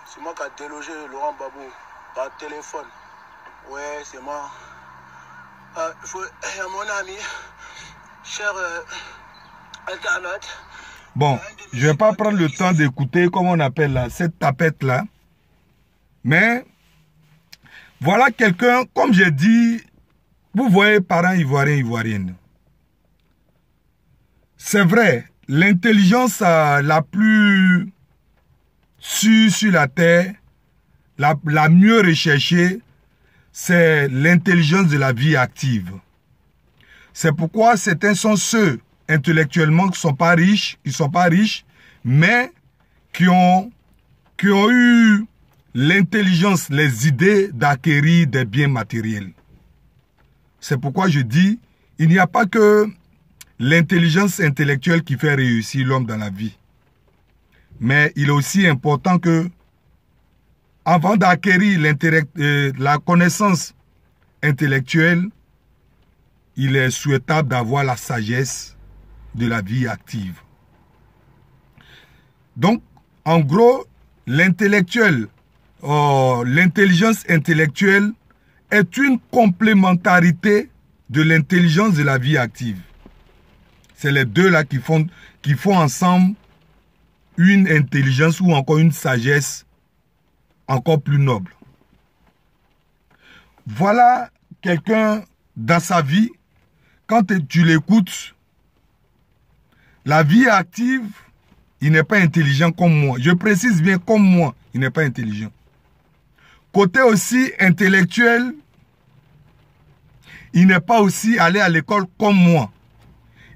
S2: C'est moi qui ai délogé Laurent Gbagbo par téléphone. Ouais, c'est moi. Mon ami, cher internaute.
S1: Bon, je ne vais pas prendre le temps d'écouter, comment on appelle là, cette tapette-là. Mais, voilà quelqu'un, comme j'ai dit, vous voyez, parents ivoiriens, ivoiriennes. C'est vrai, l'intelligence la plus sûre sur la terre, la mieux recherchée, c'est l'intelligence de la vie active. C'est pourquoi certains sont ceux, intellectuellement, qui ne sont pas riches, mais qui ont eu l'intelligence, les idées d'acquérir des biens matériels. C'est pourquoi je dis, il n'y a pas que l'intelligence intellectuelle qui fait réussir l'homme dans la vie. Mais il est aussi important que, avant d'acquérir la connaissance intellectuelle, il est souhaitable d'avoir la sagesse de la vie active. Donc, en gros, l'intelligence intellectuelle est une complémentarité de l'intelligence de la vie active. C'est les deux là qui font ensemble une intelligence ou encore une sagesse encore plus noble. Voilà quelqu'un dans sa vie, quand tu l'écoutes, la vie active, il n'est pas intelligent comme moi. Je précise bien comme moi, il n'est pas intelligent. Côté aussi intellectuel, il n'est pas aussi allé à l'école comme moi.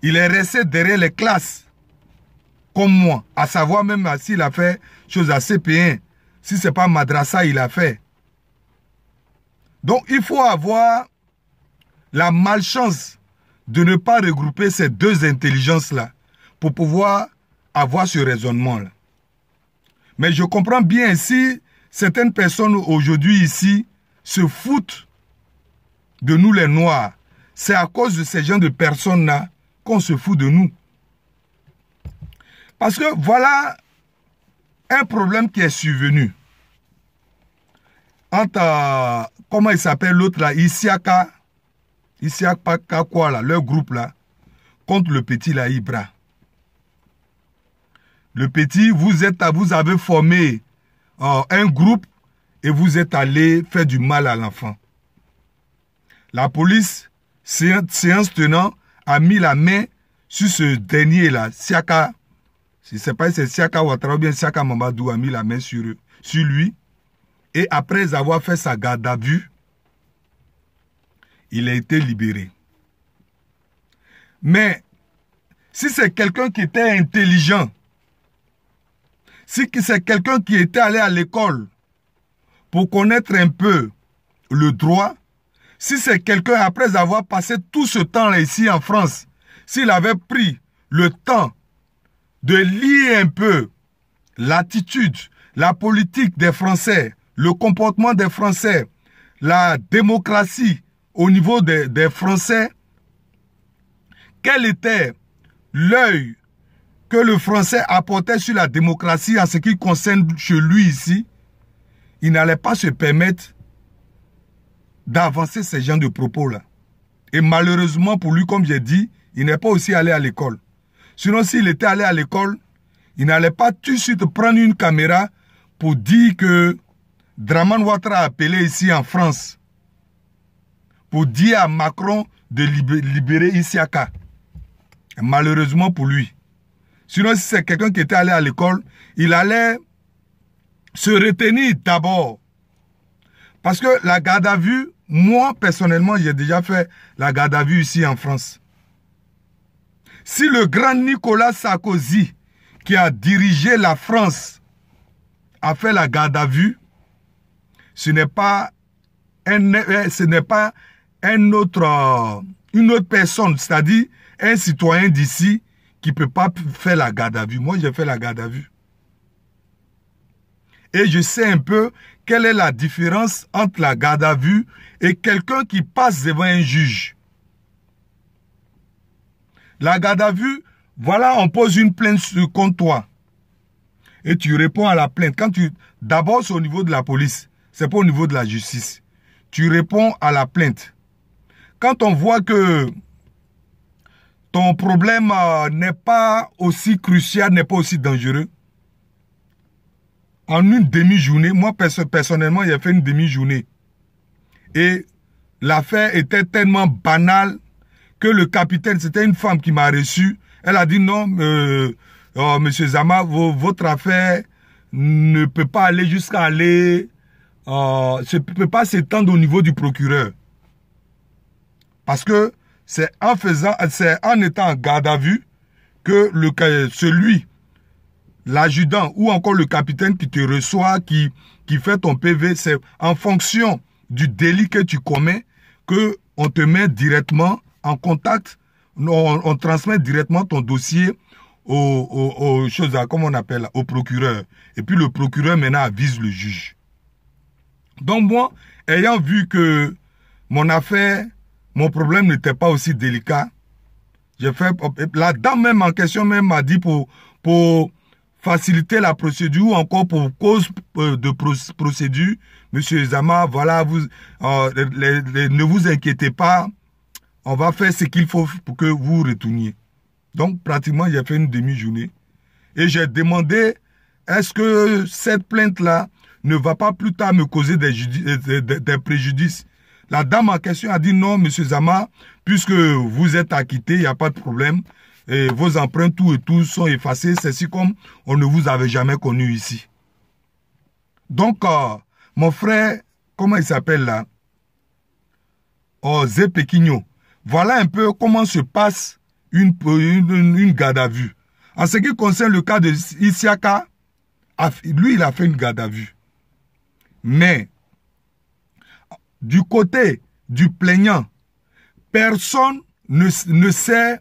S1: Il est resté derrière les classes comme moi. À savoir même s'il a fait chose à CP1. Si ce n'est pas madrasa, il a fait. Donc il faut avoir la malchance de ne pas regrouper ces deux intelligences-là pour pouvoir avoir ce raisonnement-là. Mais je comprends bien si certaines personnes aujourd'hui ici se foutent de nous les Noirs. C'est à cause de ces gens de personnes-là qu'on se fout de nous. Parce que voilà un problème qui est survenu entre, comment il s'appelle l'autre là, Isiaka quoi là, leur groupe là, contre le petit là, Ibra. Le petit, vous avez formé un groupe et vous êtes allé faire du mal à l'enfant. La police, séance tenant, a mis la main sur ce dernier là, Siaka. Je ne sais pas si c'est Siaka Ouattara ou bien Siaka Mamadou a mis la main sur lui. Et après avoir fait sa garde à vue, il a été libéré. Mais si c'est quelqu'un qui était intelligent, si c'est quelqu'un qui était allé à l'école pour connaître un peu le droit, si c'est quelqu'un, après avoir passé tout ce temps-là ici en France, s'il avait pris le temps de lire un peu l'attitude, la politique des Français, le comportement des Français, la démocratie au niveau des Français, quel était l'œil que le Français apportait sur la démocratie en ce qui concerne chez lui ici, il n'allait pas se permettre d'avancer ces genres de propos-là. Et malheureusement pour lui, comme j'ai dit, il n'est pas aussi allé à l'école. Sinon, s'il était allé à l'école, il n'allait pas tout de suite prendre une caméra pour dire que Draman Ouattara a appelé ici en France pour dire à Macron de libérer Isiaka. Malheureusement pour lui. Sinon, si c'est quelqu'un qui était allé à l'école, il allait se retenir d'abord. Parce que la garde à vue, moi, personnellement, j'ai déjà fait la garde à vue ici en France. Si le grand Nicolas Sarkozy, qui a dirigé la France, a fait la garde à vue, ce n'est pas une autre personne, c'est-à-dire un citoyen d'ici, qui ne peut pas faire la garde à vue. Moi, j'ai fait la garde à vue. Et je sais un peu quelle est la différence entre la garde à vue et quelqu'un qui passe devant un juge. La garde à vue, voilà, on pose une plainte contre toi. Et tu réponds à la plainte. D'abord, c'est au niveau de la police. C'est pas au niveau de la justice. Tu réponds à la plainte. Quand on voit que ton problème n'est pas aussi crucial, n'est pas aussi dangereux, en une demi-journée, moi personnellement, j'ai fait une demi-journée. Et l'affaire était tellement banale que le capitaine, c'était une femme qui m'a reçu. Elle a dit non, monsieur Zama, votre affaire ne peut pas aller jusqu'à aller, ne peut pas s'étendre au niveau du procureur. Parce que c'est en étant en garde à vue que l'adjudant ou encore le capitaine qui te reçoit, qui fait ton PV, c'est en fonction du délit que tu commets qu'on te met directement en contact, on transmet directement ton dossier aux choses, comme on appelle, au procureur. Et puis le procureur maintenant avise le juge. Donc moi, ayant vu que mon affaire, mon problème n'était pas aussi délicat, j'ai fait, la dame même en question même m'a dit pour faciliter la procédure ou encore pour cause de procédure, monsieur Zama, voilà, ne vous inquiétez pas, on va faire ce qu'il faut pour que vous retourniez. Donc, pratiquement, j'ai fait une demi-journée. Et j'ai demandé, est-ce que cette plainte-là ne va pas plus tard me causer des préjudices? La dame en question a dit non, monsieur Zama, puisque vous êtes acquitté, il n'y a pas de problème. Et vos empreintes, tout et tout sont effacés. C'est si comme on ne vous avait jamais connu ici. Donc, mon frère, comment il s'appelle là? Zé Pequigno. Voilà un peu comment se passe une garde à vue. En ce qui concerne le cas de Isiaka, lui, il a fait une garde à vue. Mais, du côté du plaignant, personne ne sait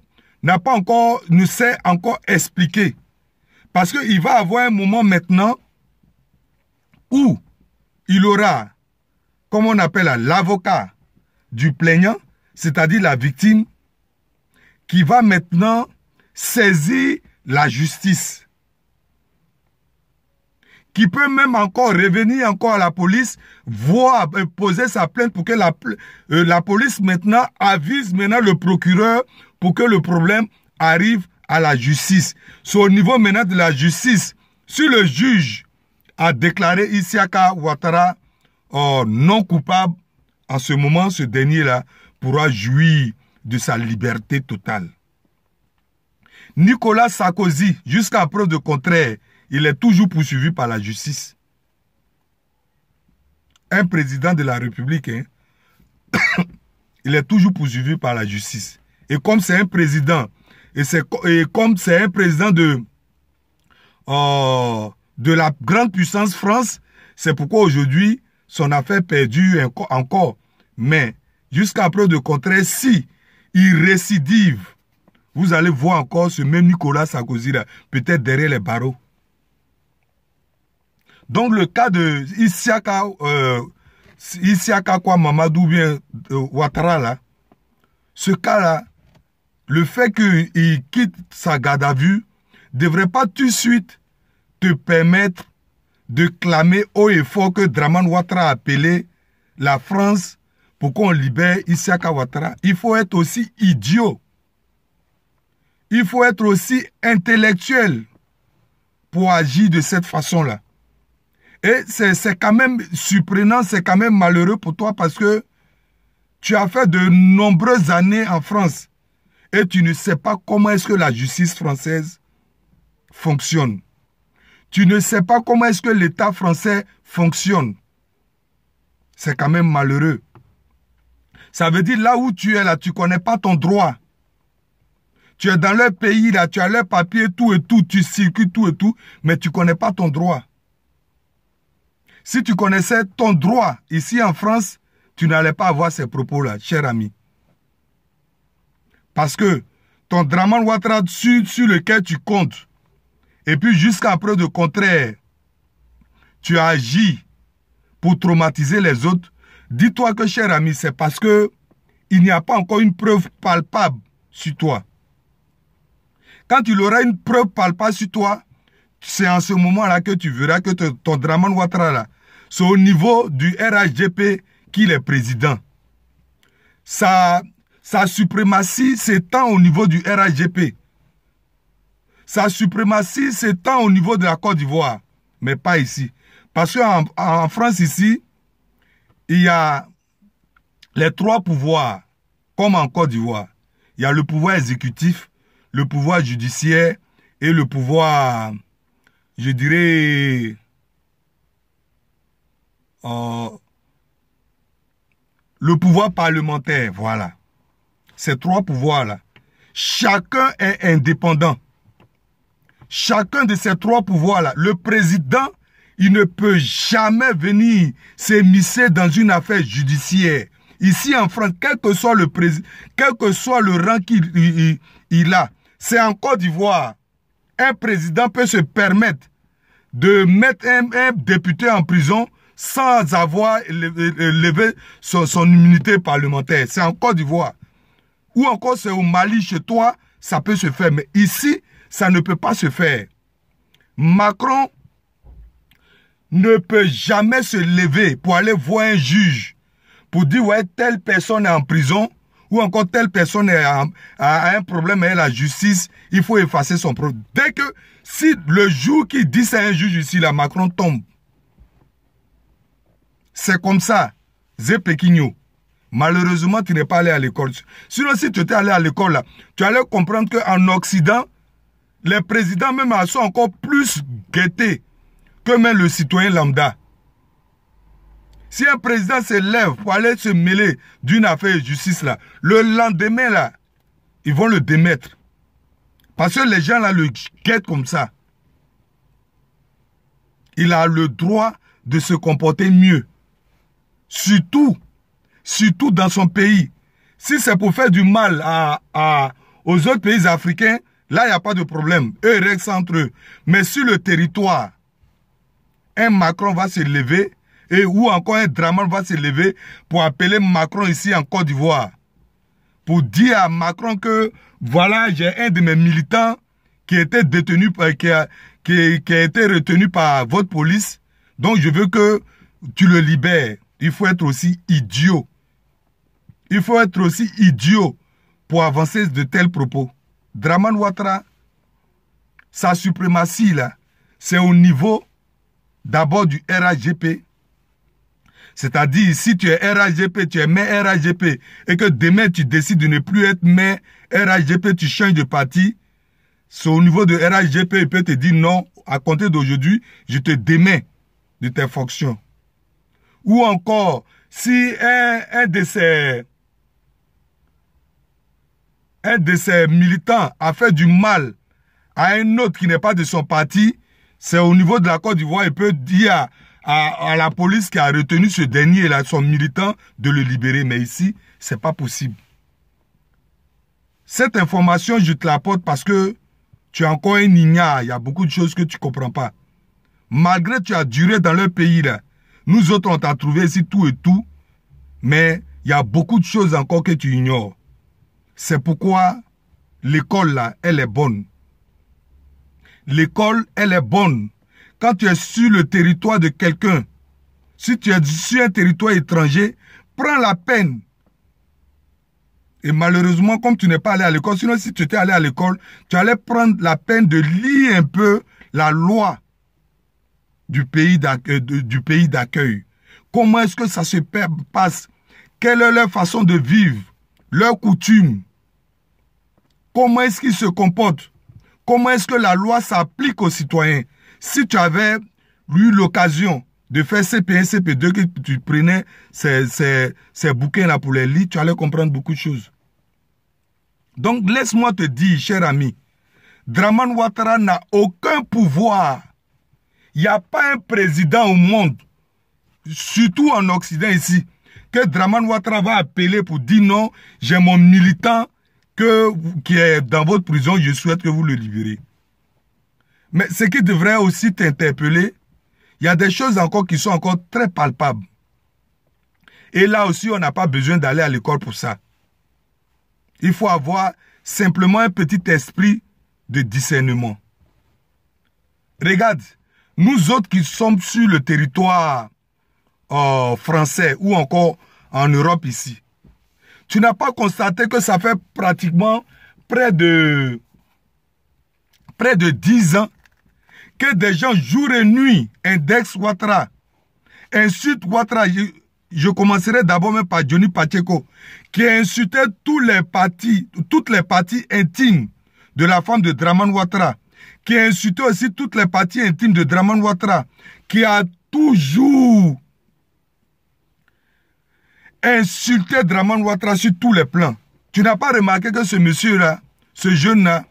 S1: encore expliquer. Parce qu'il va avoir un moment maintenant où il aura, comme on appelle l'avocat du plaignant, c'est-à-dire la victime, qui va maintenant saisir la justice. Qui peut même encore revenir encore à la police, poser sa plainte pour que la police maintenant avise maintenant le procureur pour que le problème arrive à la justice. C'est au niveau maintenant de la justice. Si le juge a déclaré Isiaka Ouattara non coupable, en ce moment, ce dernier-là pourra jouir de sa liberté totale. Nicolas Sarkozy, jusqu'à preuve de contraire, il est toujours poursuivi par la justice. Un président de la République, hein, il est toujours poursuivi par la justice. Et comme c'est un président, et comme c'est un président de la grande puissance France, c'est pourquoi aujourd'hui, son affaire perdue encore. Mais, jusqu'à preuve de contraire, si il récidive, vous allez voir encore ce même Nicolas Sarkozy là, peut-être derrière les barreaux. Donc le cas de Isiaka Mamadou bien Ouattara là, ce cas-là, le fait qu'il quitte sa garde à vue ne devrait pas tout de suite te permettre de clamer haut et fort que Dramane Ouattara a appelé la France pour qu'on libère Isiaka Ouattara. Il faut être aussi idiot. Il faut être aussi intellectuel pour agir de cette façon-là. Et c'est quand même surprenant, c'est quand même malheureux pour toi parce que tu as fait de nombreuses années en France et tu ne sais pas comment est-ce que la justice française fonctionne. Tu ne sais pas comment est-ce que l'État français fonctionne. C'est quand même malheureux. Ça veut dire là où tu es là, tu ne connais pas ton droit. Tu es dans leur pays là, tu as leur papier, tout et tout, tu circules tout et tout, mais tu ne connais pas ton droit. Si tu connaissais ton droit ici en France, tu n'allais pas avoir ces propos-là, cher ami. Parce que ton Draman Ouattara sur lequel tu comptes, et puis jusqu'à preuve de contraire, tu as agi pour traumatiser les autres, dis-toi que, cher ami, c'est parce que il n'y a pas encore une preuve palpable sur toi. Quand il aura une preuve palpable sur toi, c'est en ce moment-là que tu verras que ton Draman Ouattara, là, c'est au niveau du RHDP qu'il est président. Sa suprématie s'étend au niveau du RHDP. Sa suprématie s'étend au niveau de la Côte d'Ivoire, mais pas ici. Parce qu'en France, ici, il y a les trois pouvoirs, comme en Côte d'Ivoire. Il y a le pouvoir exécutif, le pouvoir judiciaire et le pouvoir, je dirais, le pouvoir parlementaire, voilà. Ces trois pouvoirs-là, chacun est indépendant. Chacun de ces trois pouvoirs-là, le président, il ne peut jamais venir s'immiscer dans une affaire judiciaire. Ici en France, quel que soit le président, quel que soit le rang qu'il a, c'est en Côte d'Ivoire, un président peut se permettre de mettre un député en prison sans avoir levé son immunité parlementaire. C'est en Côte d'Ivoire. Ou encore c'est au Mali, chez toi, ça peut se faire. Mais ici, ça ne peut pas se faire. Macron ne peut jamais se lever pour aller voir un juge pour dire ouais, telle personne est en prison ou encore telle personne a un problème avec la justice, il faut effacer son problème. Dès que, si le jour qu'il dit c'est un juge ici, là, Macron tombe. C'est comme ça. Zé Péquigno. Malheureusement, tu n'es pas allé à l'école. Sinon, si tu étais allé à l'école, là, tu allais comprendre qu'en Occident, les présidents même sont encore plus guettés que même le citoyen lambda. Si un président se lève pour aller se mêler d'une affaire de justice, là, le lendemain, là, ils vont le démettre. Parce que les gens là le guettent comme ça. Il a le droit de se comporter mieux. Surtout dans son pays. Si c'est pour faire du mal aux autres pays africains, là, il n'y a pas de problème. Eux, ils règlent entre eux. Mais sur le territoire, un Macron va se lever, ou encore un Draman va se lever pour appeler Macron ici en Côte d'Ivoire. Pour dire à Macron que, voilà, j'ai un de mes militants qui a été détenu, qui a été retenu par votre police. Donc, je veux que tu le libères. Il faut être aussi idiot. Il faut être aussi idiot pour avancer de tels propos. Draman Ouattara, sa suprématie, là, c'est au niveau d'abord du RHDP. C'est-à-dire, si tu es RHDP, tu es maire RHDP, et que demain tu décides de ne plus être maire RHDP, tu changes de parti, c'est au niveau de RHDP, il peut te dire non, à compter d'aujourd'hui, je te démets de tes fonctions. Ou encore, si un de ses militants a fait du mal à un autre qui n'est pas de son parti, c'est au niveau de la Côte d'Ivoire, il peut dire à la police qui a retenu ce dernier, là, son militant, de le libérer. Mais ici, ce n'est pas possible. Cette information, je te l'apporte parce que tu es encore un ignare. Il y a beaucoup de choses que tu ne comprends pas. Malgré que tu as duré dans leur pays, là, nous autres, on t'a trouvé ici tout et tout, mais il y a beaucoup de choses encore que tu ignores. C'est pourquoi l'école, là, elle est bonne. L'école, elle est bonne. Quand tu es sur le territoire de quelqu'un, si tu es sur un territoire étranger, prends la peine. Et malheureusement, comme tu n'es pas allé à l'école, sinon si tu étais allé à l'école, tu allais prendre la peine de lire un peu la loi du pays d'accueil. Comment est-ce que ça se passe? Quelle est leur façon de vivre? Leurs coutumes? Comment est-ce qu'ils se comportent? Comment est-ce que la loi s'applique aux citoyens? Si tu avais eu l'occasion de faire CP1, CP2, que tu prenais ces bouquins-là pour les lire, tu allais comprendre beaucoup de choses. Donc, laisse-moi te dire, cher ami, Draman Ouattara n'a aucun pouvoir. Il n'y a pas un président au monde, surtout en Occident ici, que Draman Ouattara va appeler pour dire non, j'ai mon militant qui est dans votre prison, je souhaite que vous le libérez. Mais ce qui devrait aussi t'interpeller, il y a des choses encore qui sont encore très palpables. Et là aussi, on n'a pas besoin d'aller à l'école pour ça. Il faut avoir simplement un petit esprit de discernement. Regarde, nous autres qui sommes sur le territoire français ou encore en Europe ici, tu n'as pas constaté que ça fait pratiquement près de 10 ans que des gens jour et nuit indexent Ouattara, insultent Ouattara. Je commencerai d'abord même par Johnny Pacheco, qui a insulté toutes les parties intimes de la femme de Draman Ouattara, qui a insulté aussi toutes les parties intimes de Draman Ouattara, qui a toujours insulté Draman Ouattara sur tous les plans. Tu n'as pas remarqué que ce monsieur-là, ce jeune-là,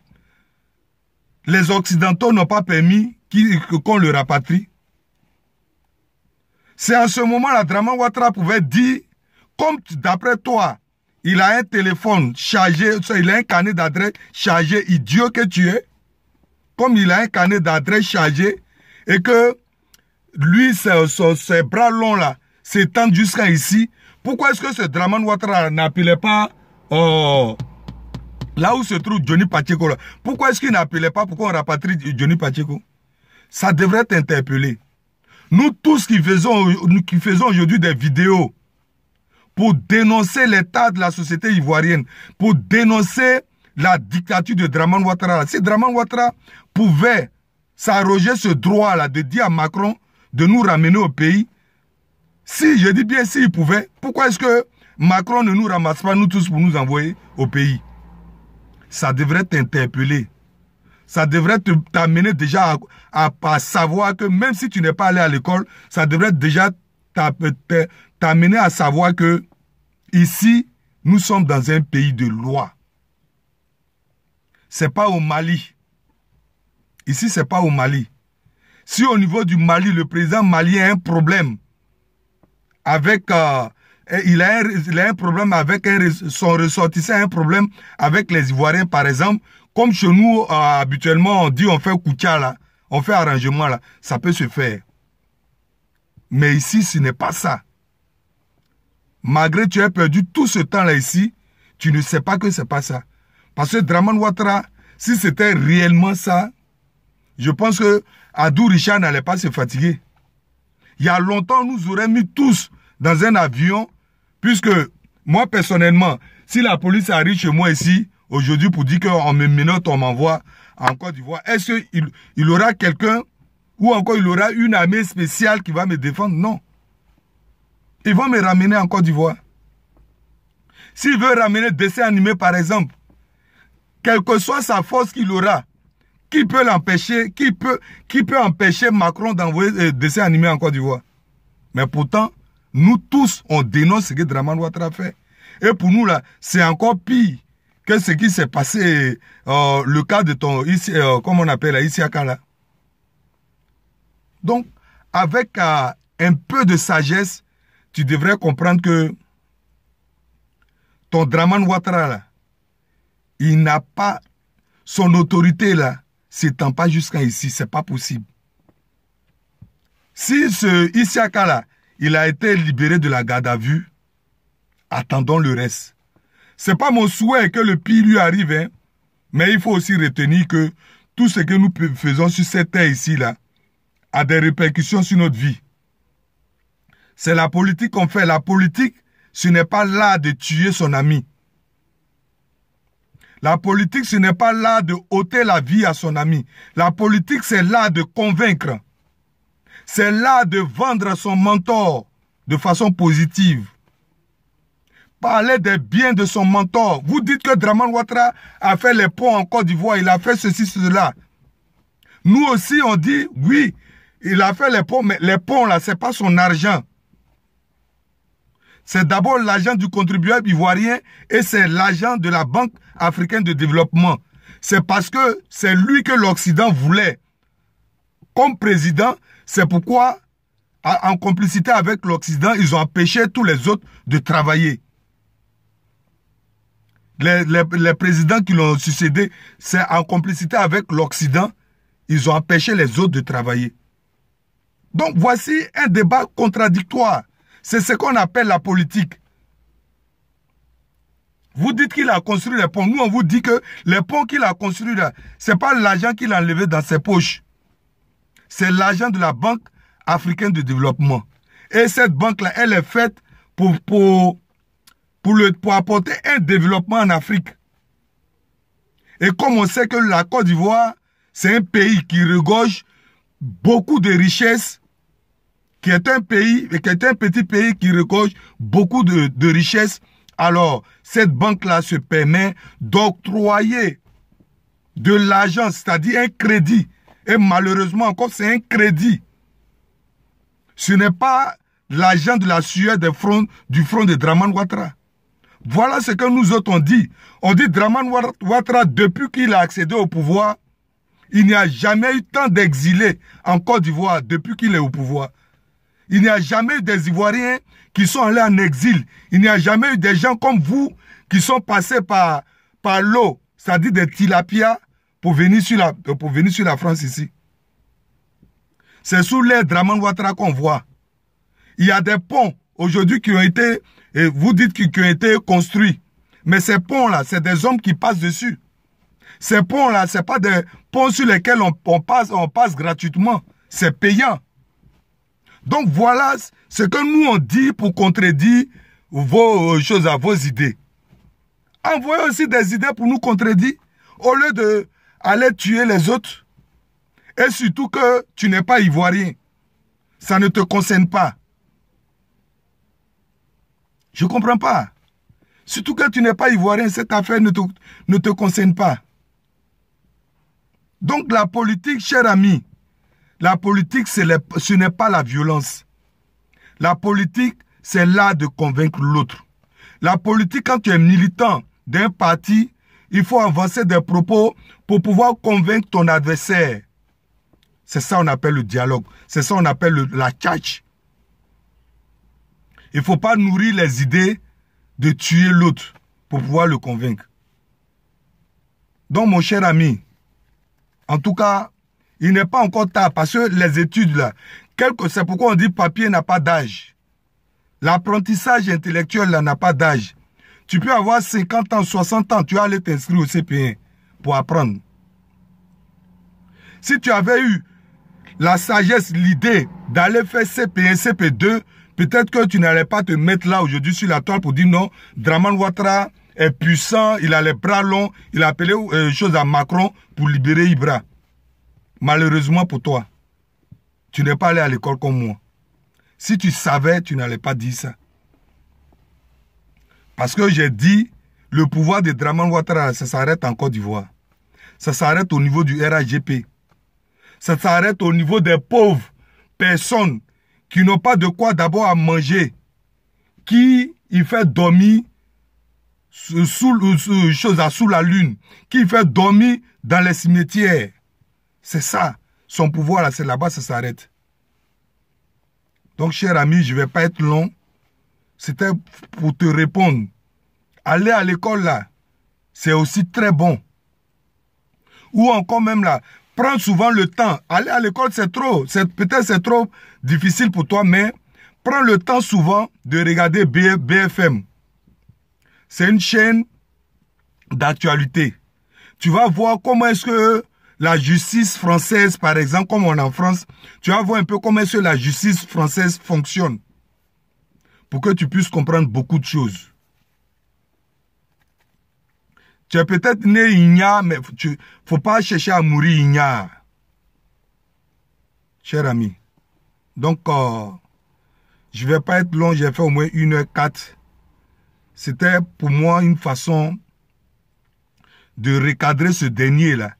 S1: les Occidentaux n'ont pas permis qu'on le rapatrie? C'est en ce moment-là, Draman Ouattara pouvait dire, comme d'après toi, il a un téléphone chargé, il a un carnet d'adresse chargé, idiot que tu es, comme il a un carnet d'adresse chargé, et que lui, ses bras longs là, s'étendent jusqu'à ici, pourquoi est-ce que ce Draman Ouattara n'appelait pas là où se trouve Johnny Pacheco là? Pourquoi est-ce qu'il n'appelait pas pour qu'on rapatrie Johnny Pacheco? Ça devrait t'interpeller. Nous tous qui faisons aujourd'hui des vidéos pour dénoncer l'état de la société ivoirienne, pour dénoncer la dictature de Draman Ouattara. Si Draman Ouattara pouvait s'arroger ce droit-là de dire à Macron de nous ramener au pays, si, je dis bien s'il pouvait, pourquoi est-ce que Macron ne nous ramasse pas nous tous pour nous envoyer au pays? Ça devrait t'interpeller. Ça devrait t'amener déjà à savoir que même si tu n'es pas allé à l'école, ça devrait déjà t'amener à savoir que ici, nous sommes dans un pays de loi. Ce n'est pas au Mali. Ici, ce n'est pas au Mali. Si au niveau du Mali, le président malien a un problème avec... il a un problème avec son ressortissant, un problème avec les Ivoiriens, par exemple. Comme chez nous, habituellement, on dit on fait koutia là, on fait arrangement là, ça peut se faire. Mais ici, ce n'est pas ça. Malgré que tu aies perdu tout ce temps là ici, tu ne sais pas que ce n'est pas ça. Parce que Draman Ouattara, si c'était réellement ça, je pense que Adou Richard n'allait pas se fatiguer. Il y a longtemps, nous aurions mis tous dans un avion, puisque moi personnellement, si la police arrive chez moi ici, aujourd'hui pour dire qu'on me menotte, on m'envoie en Côte d'Ivoire, est-ce qu'il aura quelqu'un ou encore il aura une armée spéciale qui va me défendre? Non. Ils vont me ramener en Côte d'Ivoire. S'il veut ramener dessin animé par exemple, quelle que soit sa force qu'il aura, qui peut l'empêcher, qui peut empêcher Macron d'envoyer dessin animé en Côte d'Ivoire? Mais pourtant, nous tous, on dénonce ce que Draman Ouattara fait. Et pour nous là, c'est encore pire que ce qui s'est passé, le cas de ton, comment on appelle, Isiaka là. Donc, avec un peu de sagesse, tu devrais comprendre que ton Draman Ouattara là, il n'a pas, son autorité là, s'étend pas jusqu'à ici, c'est pas possible. Si ce Isiaka là, il a été libéré de la garde à vue, attendons le reste. C'est pas mon souhait que le pire lui arrive, hein, mais il faut aussi retenir que tout ce que nous faisons sur cette terre ici là a des répercussions sur notre vie. C'est la politique qu'on fait. La politique, ce n'est pas l'art de tuer son ami. La politique, ce n'est pas l'art de ôter la vie à son ami. La politique, c'est l'art de convaincre. C'est l'art de vendre son mentor de façon positive. Parler des biens de son mentor. Vous dites que Draman Ouattara a fait les ponts en Côte d'Ivoire, il a fait ceci, cela. Nous aussi, on dit, oui, il a fait les ponts, mais les ponts, là, ce n'est pas son argent. C'est d'abord l'argent du contribuable ivoirien et c'est l'argent de la Banque africaine de développement. C'est parce que c'est lui que l'Occident voulait. Comme président, c'est pourquoi, en complicité avec l'Occident, ils ont empêché tous les autres de travailler. les présidents qui l'ont succédé, c'est en complicité avec l'Occident, ils ont empêché les autres de travailler. Donc voici un débat contradictoire. C'est ce qu'on appelle la politique. Vous dites qu'il a construit les ponts. Nous, on vous dit que les ponts qu'il a construits, ce n'est pas l'argent qu'il a enlevé dans ses poches. C'est l'argent de la Banque africaine de développement. Et cette banque-là, elle est faite pour apporter un développement en Afrique. Et comme on sait que la Côte d'Ivoire, c'est un pays qui regorge beaucoup de richesses, qui est un petit pays qui regorge beaucoup de richesses, alors cette banque-là se permet d'octroyer de l'argent, c'est-à-dire un crédit. Et malheureusement encore, c'est un crédit. Ce n'est pas l'argent de la sueur du front de Draman Ouattara. Voilà ce que nous autres on dit. On dit Draman Ouattara, depuis qu'il a accédé au pouvoir, il n'y a jamais eu tant d'exilés en Côte d'Ivoire depuis qu'il est au pouvoir. Il n'y a jamais eu des Ivoiriens qui sont allés en exil. Il n'y a jamais eu des gens comme vous qui sont passés par l'eau, c'est-à-dire des tilapias, pour venir sur la France ici. C'est sous l'ère Draman Ouattara qu'on voit. Il y a des ponts aujourd'hui qui ont été, et vous dites qui ont été construits. Mais ces ponts-là, c'est des hommes qui passent dessus. Ces ponts-là, ce n'est pas des ponts sur lesquels on passe gratuitement. C'est payant. Donc voilà ce que nous on dit pour contredire vos choses, vos idées. Envoyez aussi des idées pour nous contredire au lieu d'aller tuer les autres. Et surtout que tu n'es pas ivoirien. Ça ne te concerne pas. Je ne comprends pas. Surtout que tu n'es pas ivoirien, cette affaire ne te concerne pas. Donc la politique, cher ami, la politique, ce n'est pas la violence. La politique, c'est l'art de convaincre l'autre. La politique, quand tu es militant d'un parti, il faut avancer des propos pour pouvoir convaincre ton adversaire. C'est ça qu'on appelle le dialogue. C'est ça qu'on appelle la tchatch. Il ne faut pas nourrir les idées de tuer l'autre pour pouvoir le convaincre. Donc, mon cher ami, en tout cas, il n'est pas encore tard parce que les études, là, c'est pourquoi on dit papier n'a pas d'âge. L'apprentissage intellectuel n'a pas d'âge. Tu peux avoir 50 ans, 60 ans, tu vas aller t'inscrire au CP1 pour apprendre. Si tu avais eu la sagesse, l'idée d'aller faire CP1, CP2, peut-être que tu n'allais pas te mettre là aujourd'hui sur la toile pour dire non, Draman Ouattara est puissant, il a les bras longs, il a appelé chose à Macron pour libérer Ibra. Malheureusement pour toi, tu n'es pas allé à l'école comme moi. Si tu savais, tu n'allais pas dire ça. Parce que j'ai dit, le pouvoir de Draman Ouattara, ça s'arrête en Côte d'Ivoire. Ça s'arrête au niveau du RAGP. Ça s'arrête au niveau des pauvres personnes qui n'ont pas de quoi d'abord à manger, qui il fait dormir sous la lune, qui il fait dormir dans les cimetières. C'est ça, son pouvoir là, c'est là-bas, ça s'arrête. Donc, cher ami, je ne vais pas être long. C'était pour te répondre. Aller à l'école là, c'est aussi très bon. Ou encore même là, prends souvent le temps. Aller à l'école, c'est trop. Peut-être c'est trop difficile pour toi, mais prends le temps souvent de regarder BFM. C'est une chaîne d'actualité. Tu vas voir comment est-ce que la justice française, par exemple, comme on est en France, tu vas voir un peu comment est-ce que la justice française fonctionne. Pour que tu puisses comprendre beaucoup de choses. Tu es peut-être né ignare, mais il ne faut pas chercher à mourir ignare. Cher ami. Donc, je ne vais pas être long, j'ai fait au moins 1h04. C'était pour moi une façon de recadrer ce dernier-là.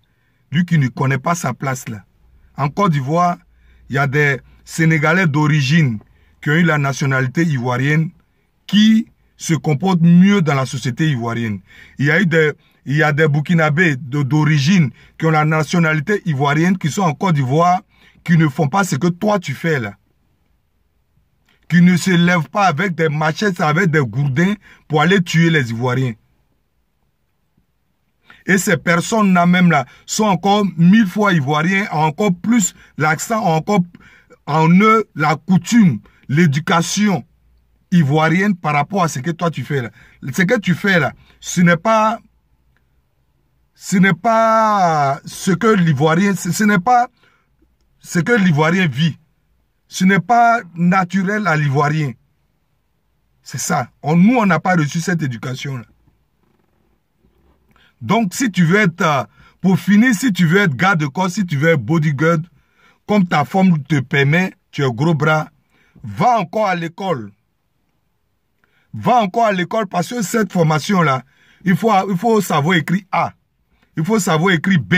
S1: Lui qui ne connaît pas sa place là. En Côte d'Ivoire, il y a des Sénégalais d'origine qui ont eu la nationalité ivoirienne qui se comportent mieux dans la société ivoirienne. Il y a des Burkinabés d'origine qui ont la nationalité ivoirienne qui sont en Côte d'Ivoire qui ne font pas ce que toi tu fais là. Qui ne se lèvent pas avec des machettes, avec des gourdins pour aller tuer les Ivoiriens. Et ces personnes-là même là sont encore 1000 fois ivoiriens, ont encore plus l'accent, ont encore en eux la coutume, l'éducation ivoirienne par rapport à ce que toi tu fais là. Ce que tu fais là, ce n'est pas ce que l'Ivoirien, ce n'est pas ce que l'Ivoirien vit. Ce n'est pas naturel à l'Ivoirien. C'est ça. Nous, on n'a pas reçu cette éducation-là. Donc, si tu veux être, pour finir, si tu veux être garde de corps, si tu veux être bodyguard, comme ta forme te permet, tu es gros bras, va encore à l'école. Va encore à l'école parce que cette formation-là, il faut savoir écrire A. Il faut savoir écrire B.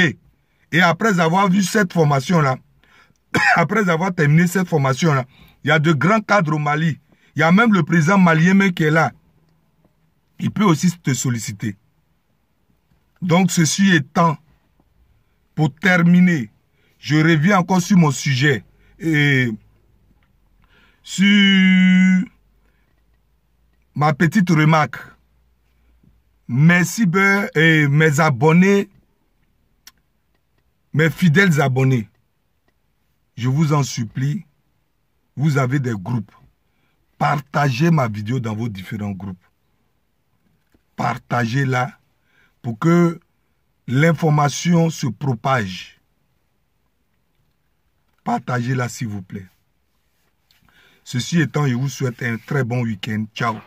S1: Et après avoir vu cette formation-là, après avoir terminé cette formation-là, il y a de grands cadres au Mali. Il y a même le président malien qui est là. Il peut aussi te solliciter. Donc, ceci étant, pour terminer, je reviens encore sur mon sujet. Et sur ma petite remarque. Merci et mes abonnés, mes fidèles abonnés. Je vous en supplie, vous avez des groupes. Partagez ma vidéo dans vos différents groupes. Partagez-la pour que l'information se propage. Partagez-la s'il vous plaît. Ceci étant, je vous souhaite un très bon week-end. Ciao.